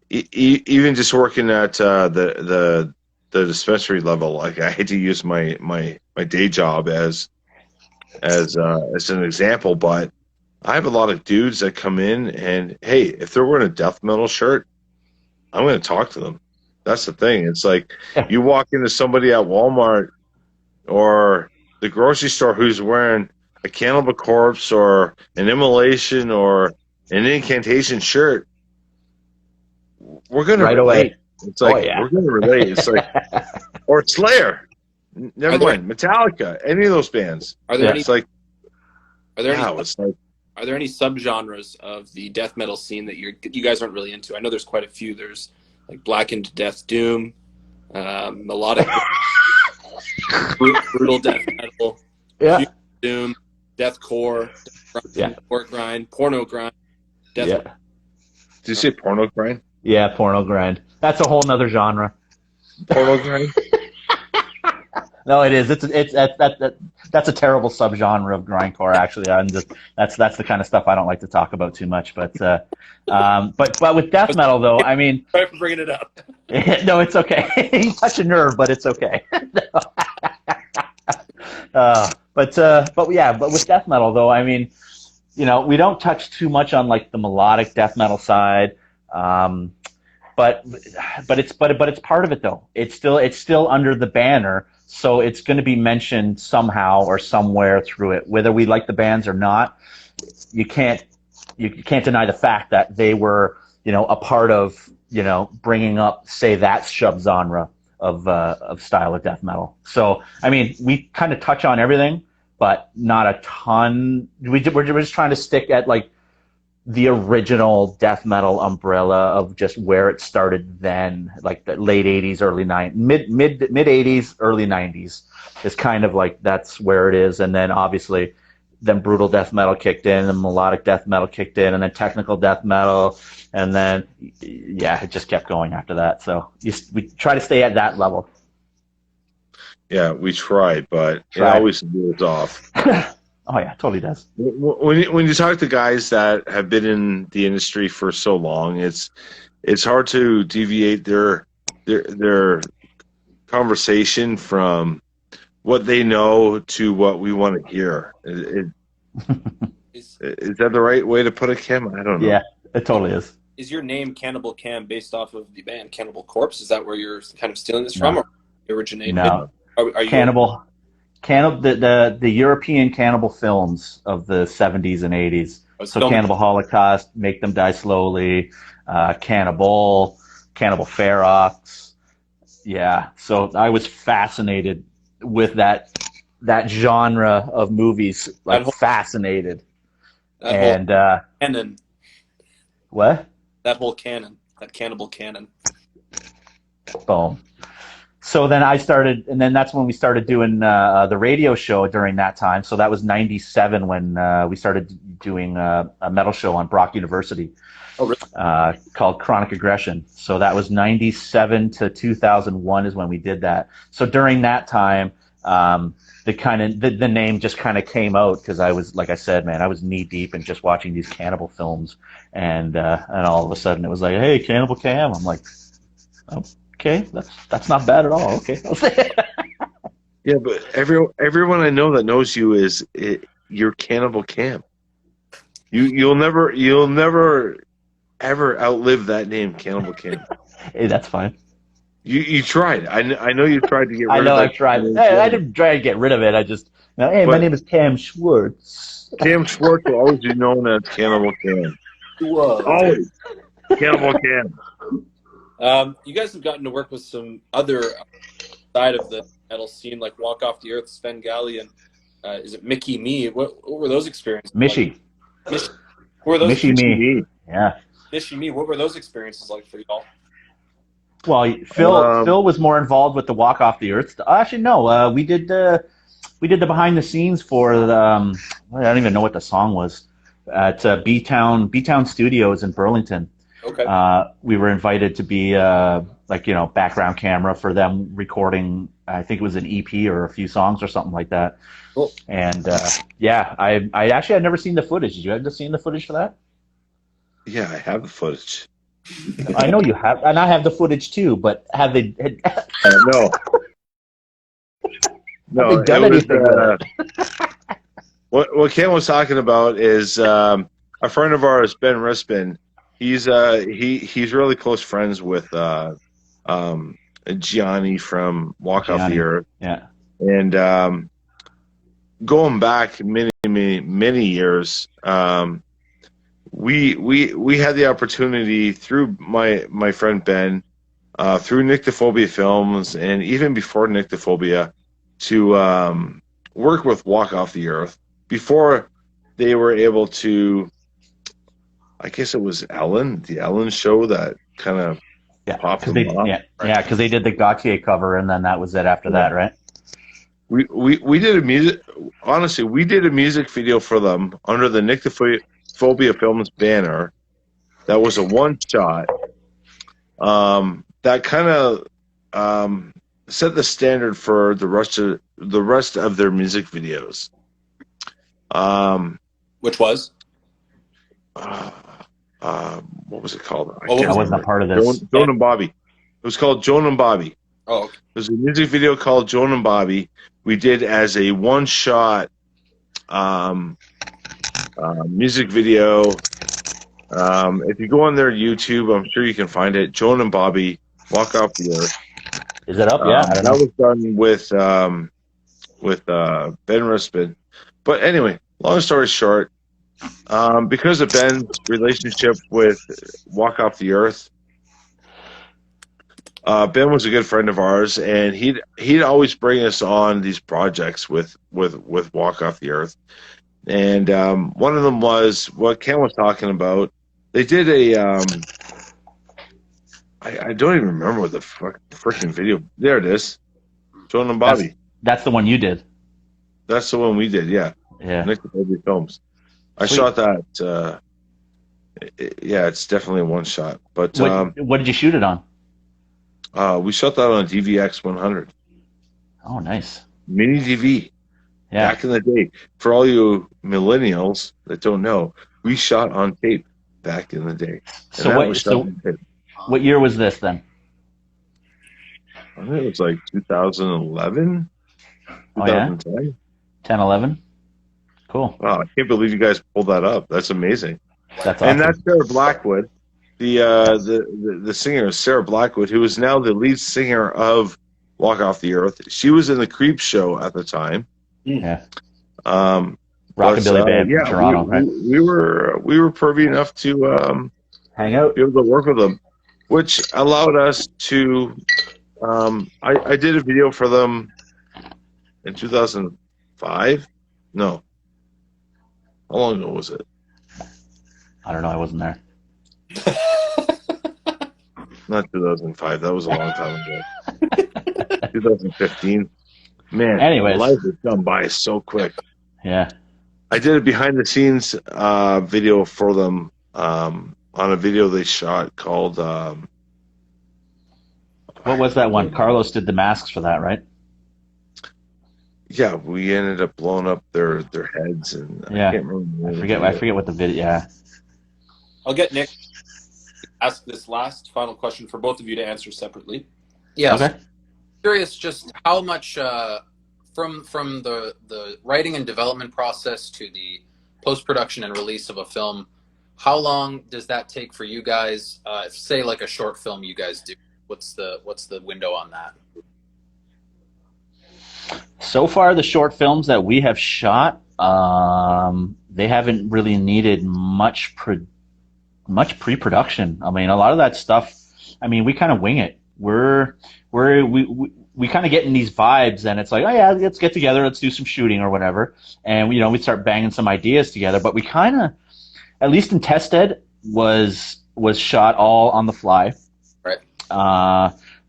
D: Even just working at the dispensary level, like I hate to use my day job as an example, but I have a lot of dudes that come in and, hey, if they're wearing a death metal shirt, I'm going to talk to them. That's the thing. It's like you walk into somebody at Walmart or the grocery store who's wearing a Cannibal Corpse or an Immolation or an Incantation shirt, we're going to
C: Right
D: relate.
C: away.
D: It's like,
C: yeah.
D: we're going to relate. It's like, or Slayer. Never mind. Metallica. Any of those bands.
B: Are there any?
D: It's like,
B: Are there any?
D: it's like,
B: Are there any subgenres of the death metal scene that you guys aren't really into? I know there's quite a few. There's like Blackened Death Doom, melodic, brutal death metal, doom, deathcore, deathcore grind, porno grind, death.
C: Yeah.
D: Did you say porno grind?
C: Yeah, porno grind. That's a whole nother genre.
D: Porno grind?
C: No, it is. That's a terrible subgenre of grindcore. Actually, that's the kind of stuff I don't like to talk about too much. But with death metal though, I mean,
B: sorry for bringing it up.
C: No, it's okay. You touch a nerve, but it's okay. But with death metal though, I mean, we don't touch too much on like the melodic death metal side. But it's part of it though. It's still under the banner. So it's going to be mentioned somehow or somewhere through it, whether we like the bands or not. You can't deny the fact that they were, a part of, bringing up, say, that subgenre of style of death metal. So, I mean, we kind of touch on everything, but not a ton. We're just trying to stick at like the original death metal umbrella of just where it started then, like the late 80s, mid 80s, early 90s is kind of like that's where it is. And then obviously then brutal death metal kicked in and melodic death metal kicked in and then technical death metal. And then, it just kept going after that. So we try to stay at that level.
D: Yeah, we tried, but it always veers off.
C: Oh yeah, totally does.
D: When you talk to guys that have been in the industry for so long, it's hard to deviate their conversation from what they know to what we want to hear. Is that the right way to put it, Kim? I don't know.
C: Yeah, it totally is.
B: Is your name Cannibal Cam based off of the band Cannibal Corpse? Is that where you're kind of stealing this from, or originated?
C: No,
B: are you
C: Cannibal. The European cannibal films of the 70s and 80s. So Cannibal Holocaust, Make Them Die Slowly, Cannibal Ferox. Yeah, so I was fascinated with that genre of movies, fascinated.
B: Canon.
C: What?
B: That whole canon, that Cannibal canon.
C: Boom. So then and then that's when we started doing the radio show during that time. So that was 97 when we started doing a metal show on Brock University called Chronic Aggression. So that was 97 to 2001 is when we did that. So during that time, the name just kind of came out because I was, like I said, man, I was knee deep in just watching these cannibal films, and all of a sudden it was like, hey, Cannibal Cam. I'm like, oh. Okay, that's not bad at all. Okay,
D: yeah, but everyone I know that knows you you're Cannibal Cam. You'll never ever outlive that name, Cannibal Cam.
C: Hey, that's fine.
D: You tried. I know you tried to get rid of it.
C: I know I tried. Hey, I didn't try to get rid of it. I just my name is Cam Schwartz.
D: Cam Schwartz will always be known as Cannibal Cam.
C: Whoa.
D: Always Cannibal Cam.
B: You guys have gotten to work with some other side of the metal scene, like Walk Off the Earth, Sven Gallion. is it Mickey Me? What were those experiences like?
C: Mishy.
B: What were those
C: Mishy me. Yeah.
B: Mishy Me? What were those experiences like for y'all?
C: Well, Phil was more involved with the Walk Off the Earth. Actually, no. We did the behind the scenes for the. I don't even know what the song was at B Town Studios in Burlington.
B: Okay.
C: We were invited to be background camera for them recording. I think it was an EP or a few songs or something like that.
B: Cool.
C: And I actually had never seen the footage. Did you ever see the footage for that?
D: Yeah, I have the footage.
C: I know you have, and I have the footage too. But have they?
D: No. No,
C: Have they done anything with
D: it? What Ken was talking about is a friend of ours, Ben Rispin. He's really close friends with Gianni from Walk Off the Earth.
C: Yeah.
D: And going back many years, we had the opportunity through my friend Ben, through Nyctophobia Films, and even before Nyctophobia, to work with Walk Off the Earth before they were able to. I guess it was the Ellen show that kind of popped them off.
C: Yeah, because they did the Gautier cover, and then that was it after that, right?
D: We did we did a music video for them under the Nyctophobia Films banner. That was a one shot. That kind of set the standard for the rest of their music videos.
B: Which was?
D: What was it called?
C: I wasn't a part of this.
D: Joan and Bobby. It was called Joan and Bobby.
B: Oh, okay.
D: There's a music video called Joan and Bobby. We did as a one-shot music video. If you go on their YouTube, I'm sure you can find it. Joan and Bobby, Walk Off the Earth.
C: Is it up? Yeah, I don't know.
D: That was done with Ben Rispin. But anyway, long story short, because of Ben's relationship with Walk Off the Earth, Ben was a good friend of ours, and he'd always bring us on these projects with Walk Off the Earth. And one of them was what Ken was talking about. They did a I don't even remember what the freaking video. There it is, Joan and Bobby.
C: That's the one you did.
D: That's the one we did. Yeah. Nyctophobia Films. I shot that. It's definitely a one shot. But
C: what did you shoot it on?
D: We shot that on a DVX 100.
C: Oh, nice.
D: Mini DV.
C: Yeah.
D: Back in the day, for all you millennials that don't know, we shot on tape back in the day.
C: What year was this then?
D: I think it was like 2011.
C: Oh yeah.
D: 2010.
C: 10, 11. Cool.
D: Wow, I can't believe you guys pulled that up. That's amazing.
C: That's awesome.
D: And that's Sarah Blackwood, the singer, Sarah Blackwood, who is now the lead singer of Walk Off the Earth. She was in the Creep Show at the time.
C: Yeah. Rockabilly band from Toronto, right?
D: We were pervy enough to
C: hang out,
D: be able to work with them, which allowed us to. I did a video for them in 2005. No. How long ago was it?
C: I don't know. I wasn't there.
D: Not 2005. That was a long time ago. 2015. Man,
C: anyways,
D: life has gone by so quick.
C: Yeah.
D: I did a behind the scenes video for them on a video they shot called.
C: What was that one? Carlos did the masks for that, right?
D: Yeah, we ended up blowing up their heads, and
C: yeah.
D: I can't remember.
C: I forget what the video. Yeah.
B: I'll get Nick to ask this last final question for both of you to answer separately.
A: Yeah.
C: Okay.
A: Curious, just how much from the writing and development process to the post production and release of a film, how long does that take for you guys? Say like a short film you guys do. What's the window on that?
C: So far, the short films that we have shot, they haven't really needed much pre-production. I mean, a lot of that stuff. I mean, we kind of wing it. we kind of get in these vibes, and it's like, oh yeah, let's get together, let's do some shooting or whatever, and we start banging some ideas together. But we kind of, at least in Tested, was shot all on the fly.
A: Right.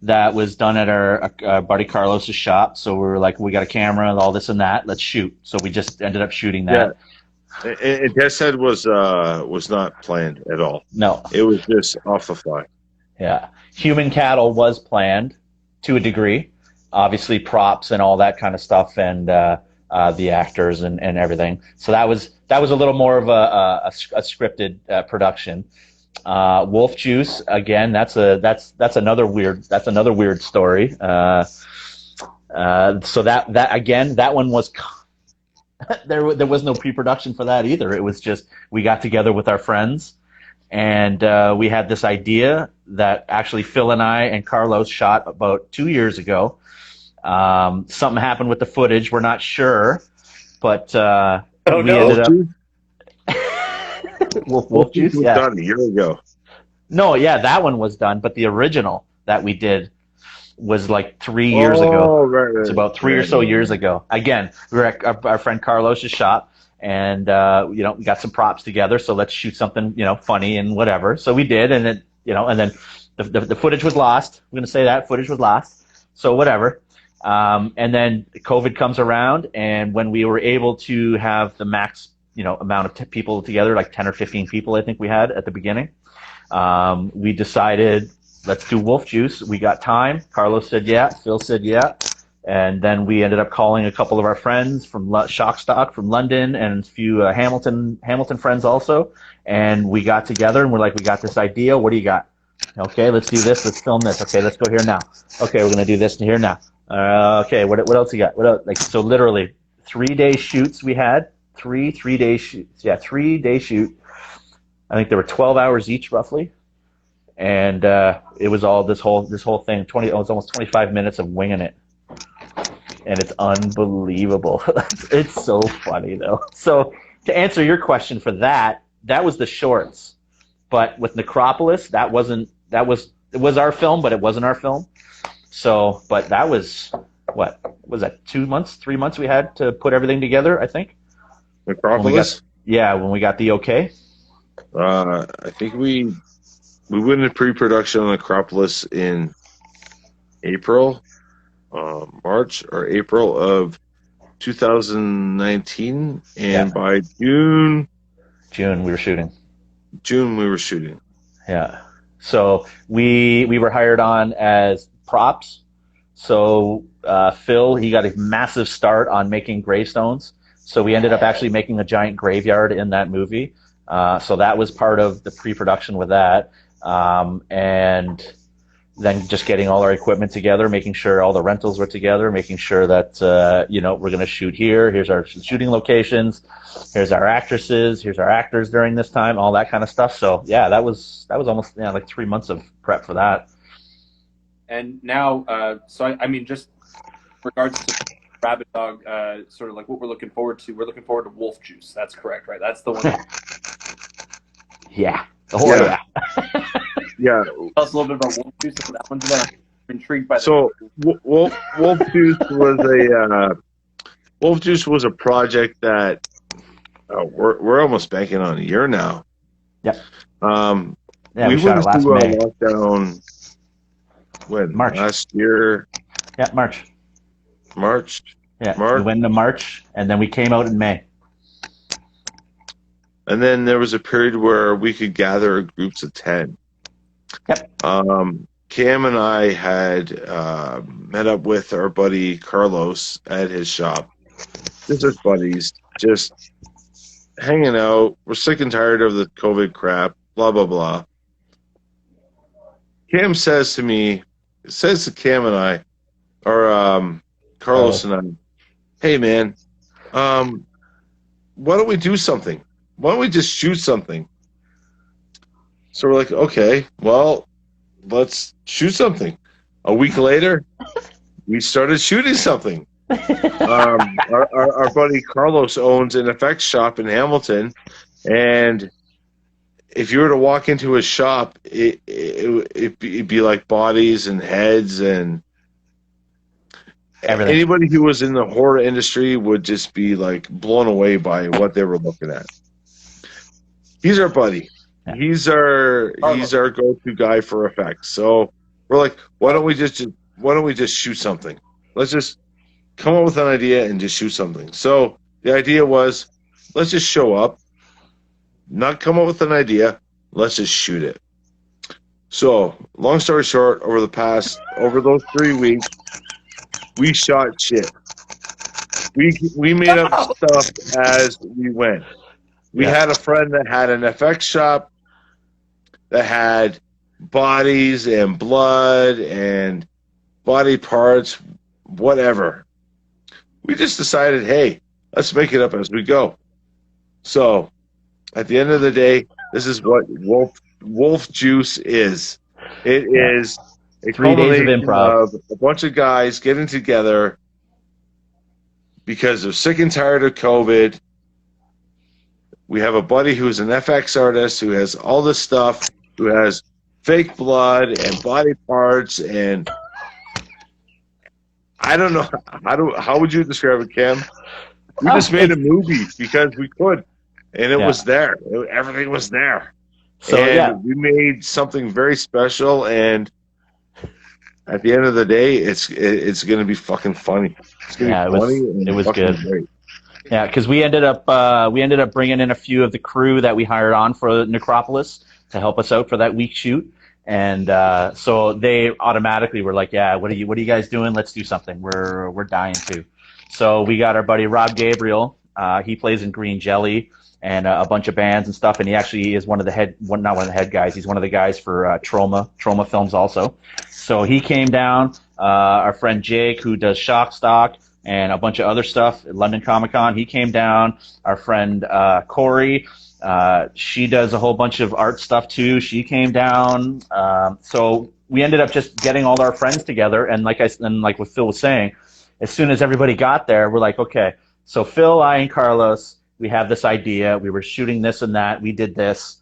C: That was done at our buddy Carlos's shop. So we were like, we got a camera and all this and that. Let's shoot. So we just ended up shooting that.
D: Yeah. And Tested was not planned at all.
C: No,
D: it was just off the fly.
C: Yeah, Human Cattle was planned to a degree. Obviously, props and all that kind of stuff, and the actors and everything. So that was a little more of a scripted production. Wolf Juice, again, that's another weird story. So that again, that one was there was no pre-production for that either. It was just we got together with our friends, and we had this idea that actually Phil and I and Carlos shot about 2 years ago. Something happened with the footage. We're not sure, but we ended up. Wolf Juice was
D: done a year ago.
C: No, yeah, that one was done, but the original that we did was like 3 years ago.
D: Right.
C: It's about three or so years ago. Again, we were at our friend Carlos's shop, and we got some props together. So let's shoot something funny and whatever. So we did, and it and then the footage was lost. I'm gonna say that footage was lost. So whatever. And then COVID comes around, and when we were able to have the max amount of people together, like 10 or 15 people, I think we had at the beginning, we decided, let's do Wolf Juice. We got time. Carlos said yeah. Phil said yeah. And then we ended up calling a couple of our friends from Shockstock from London and a few Hamilton friends also. And we got together and we're like, we got this idea. What do you got? Okay, let's do this. Let's film this. Okay, let's go here now. Okay, we're going to do this here now. Okay, what else you got? What else? Like, so literally 3-day shoots we had. 3-day shoots. Yeah, 3-day shoot. I think there were 12 hours each roughly. And it was all this whole thing. It was almost 25 minutes of winging it. And it's unbelievable. It's so funny though. So to answer your question for that was the shorts. But with Necropolis, it was our film, but it wasn't our film. So, but that was, what was that, 2 months, 3 months we had to put everything together, I think.
D: Necropolis?
C: When we got the okay.
D: I think we went into pre-production on Necropolis in March or April of 2019, and by June
C: we were shooting. Yeah. So we were hired on as props. So Phil, he got a massive start on making gravestones. So we ended up actually making a giant graveyard in that movie. So that was part of the pre-production with that. And then just getting all our equipment together, making sure all the rentals were together, making sure that, we're going to shoot here. Here's our shooting locations. Here's our actresses. Here's our actors during this time, all that kind of stuff. So yeah, that was almost like 3 months of prep for that.
B: And now, just regards to Rabbit Dog, sort of like what we're looking forward to Wolf Juice. That's correct, right? That's the one.
C: Yeah.
D: Yeah.
B: Tell us a little bit about Wolf Juice. That one's about. I'm intrigued by that.
D: So Wolf Juice was a project that we're almost banking on a year now.
C: Yep.
D: We
C: shot it last May.
D: Lockdown when?
C: March.
D: Last year.
C: Yeah, March. Yeah,
D: March.
C: We went into March, and then we came out in May.
D: And then there was a period where we could gather groups of 10.
C: Yep.
D: Cam and I had met up with our buddy Carlos at his shop. Just as buddies, just hanging out. We're sick and tired of the COVID crap, blah, blah, blah. Cam says to Cam and I, or Carlos and I, hey, man, why don't we do something? Why don't we just shoot something? So we're like, okay, well, let's shoot something. A week later, we started shooting something. Our buddy Carlos owns an effects shop in Hamilton, and if you were to walk into his shop, it'd be like bodies and heads and
C: Everything.
D: Anybody who was in the horror industry would just be like blown away by what they were looking at. He's our buddy.
C: Yeah.
D: He's our go-to guy for effects. So we're like, why don't we just shoot something? Let's just come up with an idea and just shoot something. So the idea was, let's just show up, not come up with an idea, let's just shoot it. So long story short, over those 3 weeks, we shot shit. We made up stuff as we went. We had a friend that had an FX shop that had bodies and blood and body parts, whatever. We just decided, hey, let's make it up as we go. So, at the end of the day, this is what Wolf Juice is. It is a
C: 3 days of
D: culmination
C: improv.
D: of a bunch of guys getting together because they're sick and tired of COVID. We have a buddy who's an FX artist who has all this stuff, who has fake blood and body parts, and I don't know how would you describe it, Cam? We just made a movie because we could, and it was there. Everything was there.
C: So
D: and we made something very special, and at the end of the day, it's going to be fucking funny. It's going to be funny.
C: It was good.
D: Great.
C: Yeah, because we ended up bringing in a few of the crew that we hired on for Necropolis to help us out for that week shoot, and so they automatically were like, "Yeah, what are you guys doing? Let's do something. We're dying to." So we got our buddy Rob Gabriel. He plays in Green Jelly and a bunch of bands and stuff, and he actually is not one of the head guys. He's one of the guys for Trauma Films also. So he came down. Our friend Jake, who does Shock Stock and a bunch of other stuff at London Comic Con, he came down. Our friend Corey, she does a whole bunch of art stuff too. She came down. So we ended up just getting all our friends together, and like what Phil was saying, as soon as everybody got there, we're like, okay, so Phil, I, and Carlos, we have this idea. We were shooting this and that. We did this.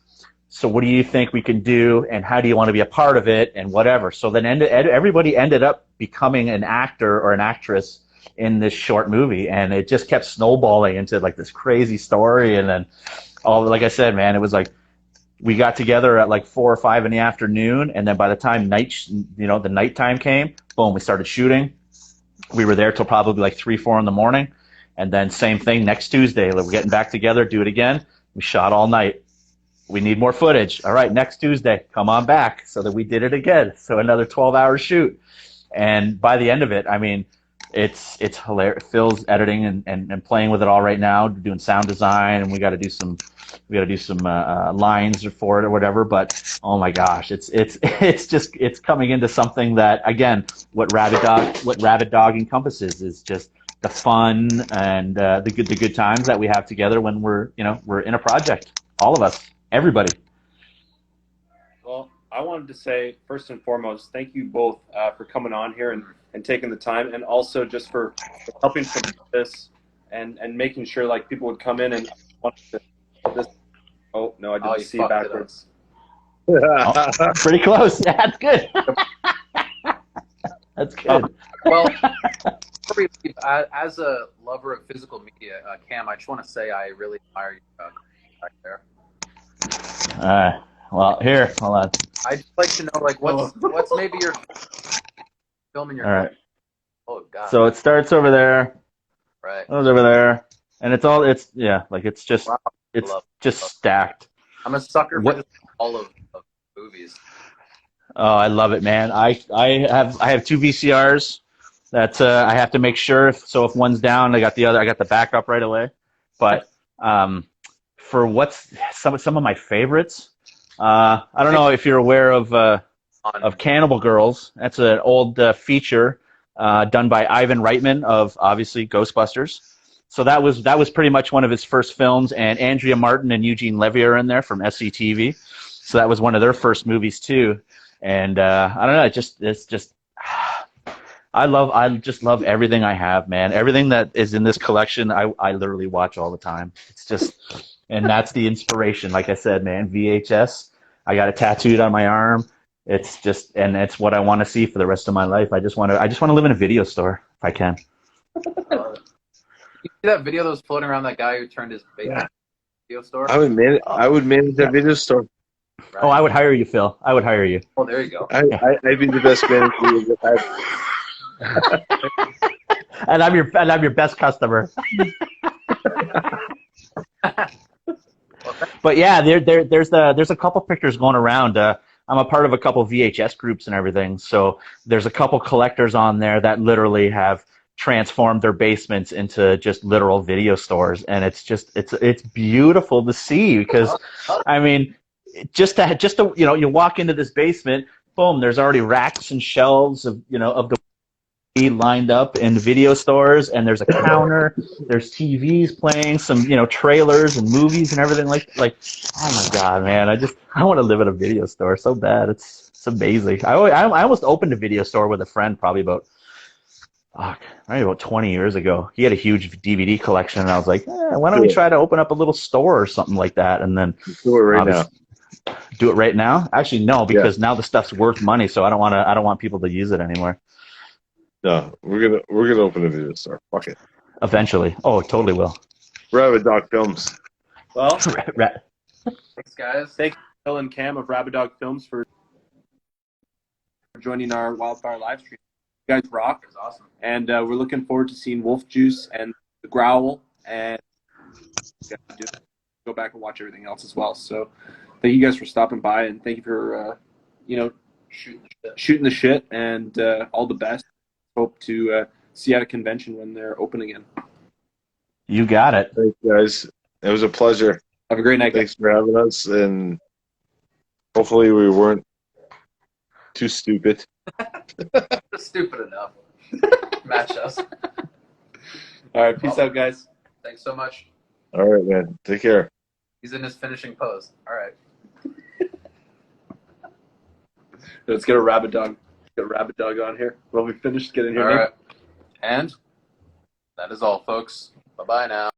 C: So what do you think we can do, and how do you want to be a part of it, and whatever. So then everybody ended up becoming an actor or an actress in this short movie, and it just kept snowballing into like this crazy story. And then like I said, man, it was like we got together at like 4 or 5 in the afternoon, and then by the time the nighttime came, boom, we started shooting. We were there till probably like 3, 4 in the morning, and then same thing next Tuesday. We're getting back together, do it again. We shot all night. We need more footage. All right, next Tuesday, come on back. So that we did it again. So another 12-hour shoot. And by the end of it, I mean, it's hilarious. Phil's editing and playing with it all right now, doing sound design, and we got to do some lines for it or whatever. But oh my gosh, it's coming into something that, again, what Rabid Dog encompasses is just the fun and the good times that we have together when we're in a project. All of us, everybody.
B: Well, I wanted to say, first and foremost, thank you both for coming on here and taking the time, and also just for helping promote this and making sure like people would come in and want this. Oh no, I didn't see backwards.
C: Pretty close. That's good. That's good.
A: Well, as a lover of physical media, Cam, I just want to say I really admire you back there.
C: All right. Well, here, hold on.
A: I'd just like to know, like, what's maybe your film in your.
C: All right.
A: Oh God.
C: So it starts over there.
A: Right.
C: Goes over there, and it's just
A: Wow.
C: it's just stacked.
A: I'm a sucker for all of movies.
C: Oh, I love it, man. I have 2 VCRs that I have to make sure. So if one's down, I got the backup right away. But for what's some of my favorites, I don't know if you're aware of Cannibal Girls. That's an old feature done by Ivan Reitman of obviously Ghostbusters. So that was pretty much one of his first films, and Andrea Martin and Eugene Levy are in there from SCTV. So that was one of their first movies too. And I don't know, it's just I just love everything I have, man. Everything that is in this collection, I literally watch all the time. It's just, and that's the inspiration. Like I said, man, VHS. I got it tattooed on my arm. It's just, and it's what I want to see for the rest of my life. I just want to live in a video store. I can.
A: You see that video that was floating around, that guy who turned his basement video store?
D: I would manage that video store.
A: Right.
C: Oh, I would hire you, Phil. I would hire you.
A: Oh, there you go.
D: I'd be the best manager you've had.
C: And I'm your best customer. But yeah, there's a couple pictures going around. I'm a part of a couple VHS groups and everything, so there's a couple collectors on there that literally have transformed their basements into just literal video stores, and it's beautiful to see because, I mean, just to you walk into this basement, boom, there's already racks and shelves of the lined up in video stores, and there's a counter, there's TVs playing, some trailers and movies and everything like oh my god, man, I want to live at a video store so bad. It's amazing. I almost opened a video store with a friend probably about 20 years ago. He had a huge DVD collection, and I was like, why don't we try to open up a little store or something like that? And then
D: Do it right now.
C: Do it right now? Actually, no, because now the stuff's worth money, so I don't want people to use it anymore.
D: No, we're gonna open a video store. Fuck it.
C: Eventually. Oh, totally will.
D: Rabbit Dog Films.
B: Well,
A: Thanks, guys.
B: thanks Phil and Cam of Rabbit Dog Films for joining our Wildfire live stream. You guys rock.
A: It was awesome.
B: And we're looking forward to seeing Wolf Juice and The Growl, and go back and watch everything else as well. So thank you guys for stopping by, and thank you for shooting the shit, and all the best. Hope to see you at a convention when they're open again.
C: You got it.
D: Thanks, guys. It was a pleasure.
B: Have a great night, guys.
D: Thanks for having us, and hopefully we weren't too stupid.
A: Stupid enough. Match us.
B: All right, peace out, guys.
A: Thanks so much.
D: All right, man. Take care.
A: He's in his finishing pose. All right.
B: Let's get a Rabbit Dog. Get a Rabbit Dog on here. Well, we finished getting here.
A: All right. And that is all, folks. Bye-bye now.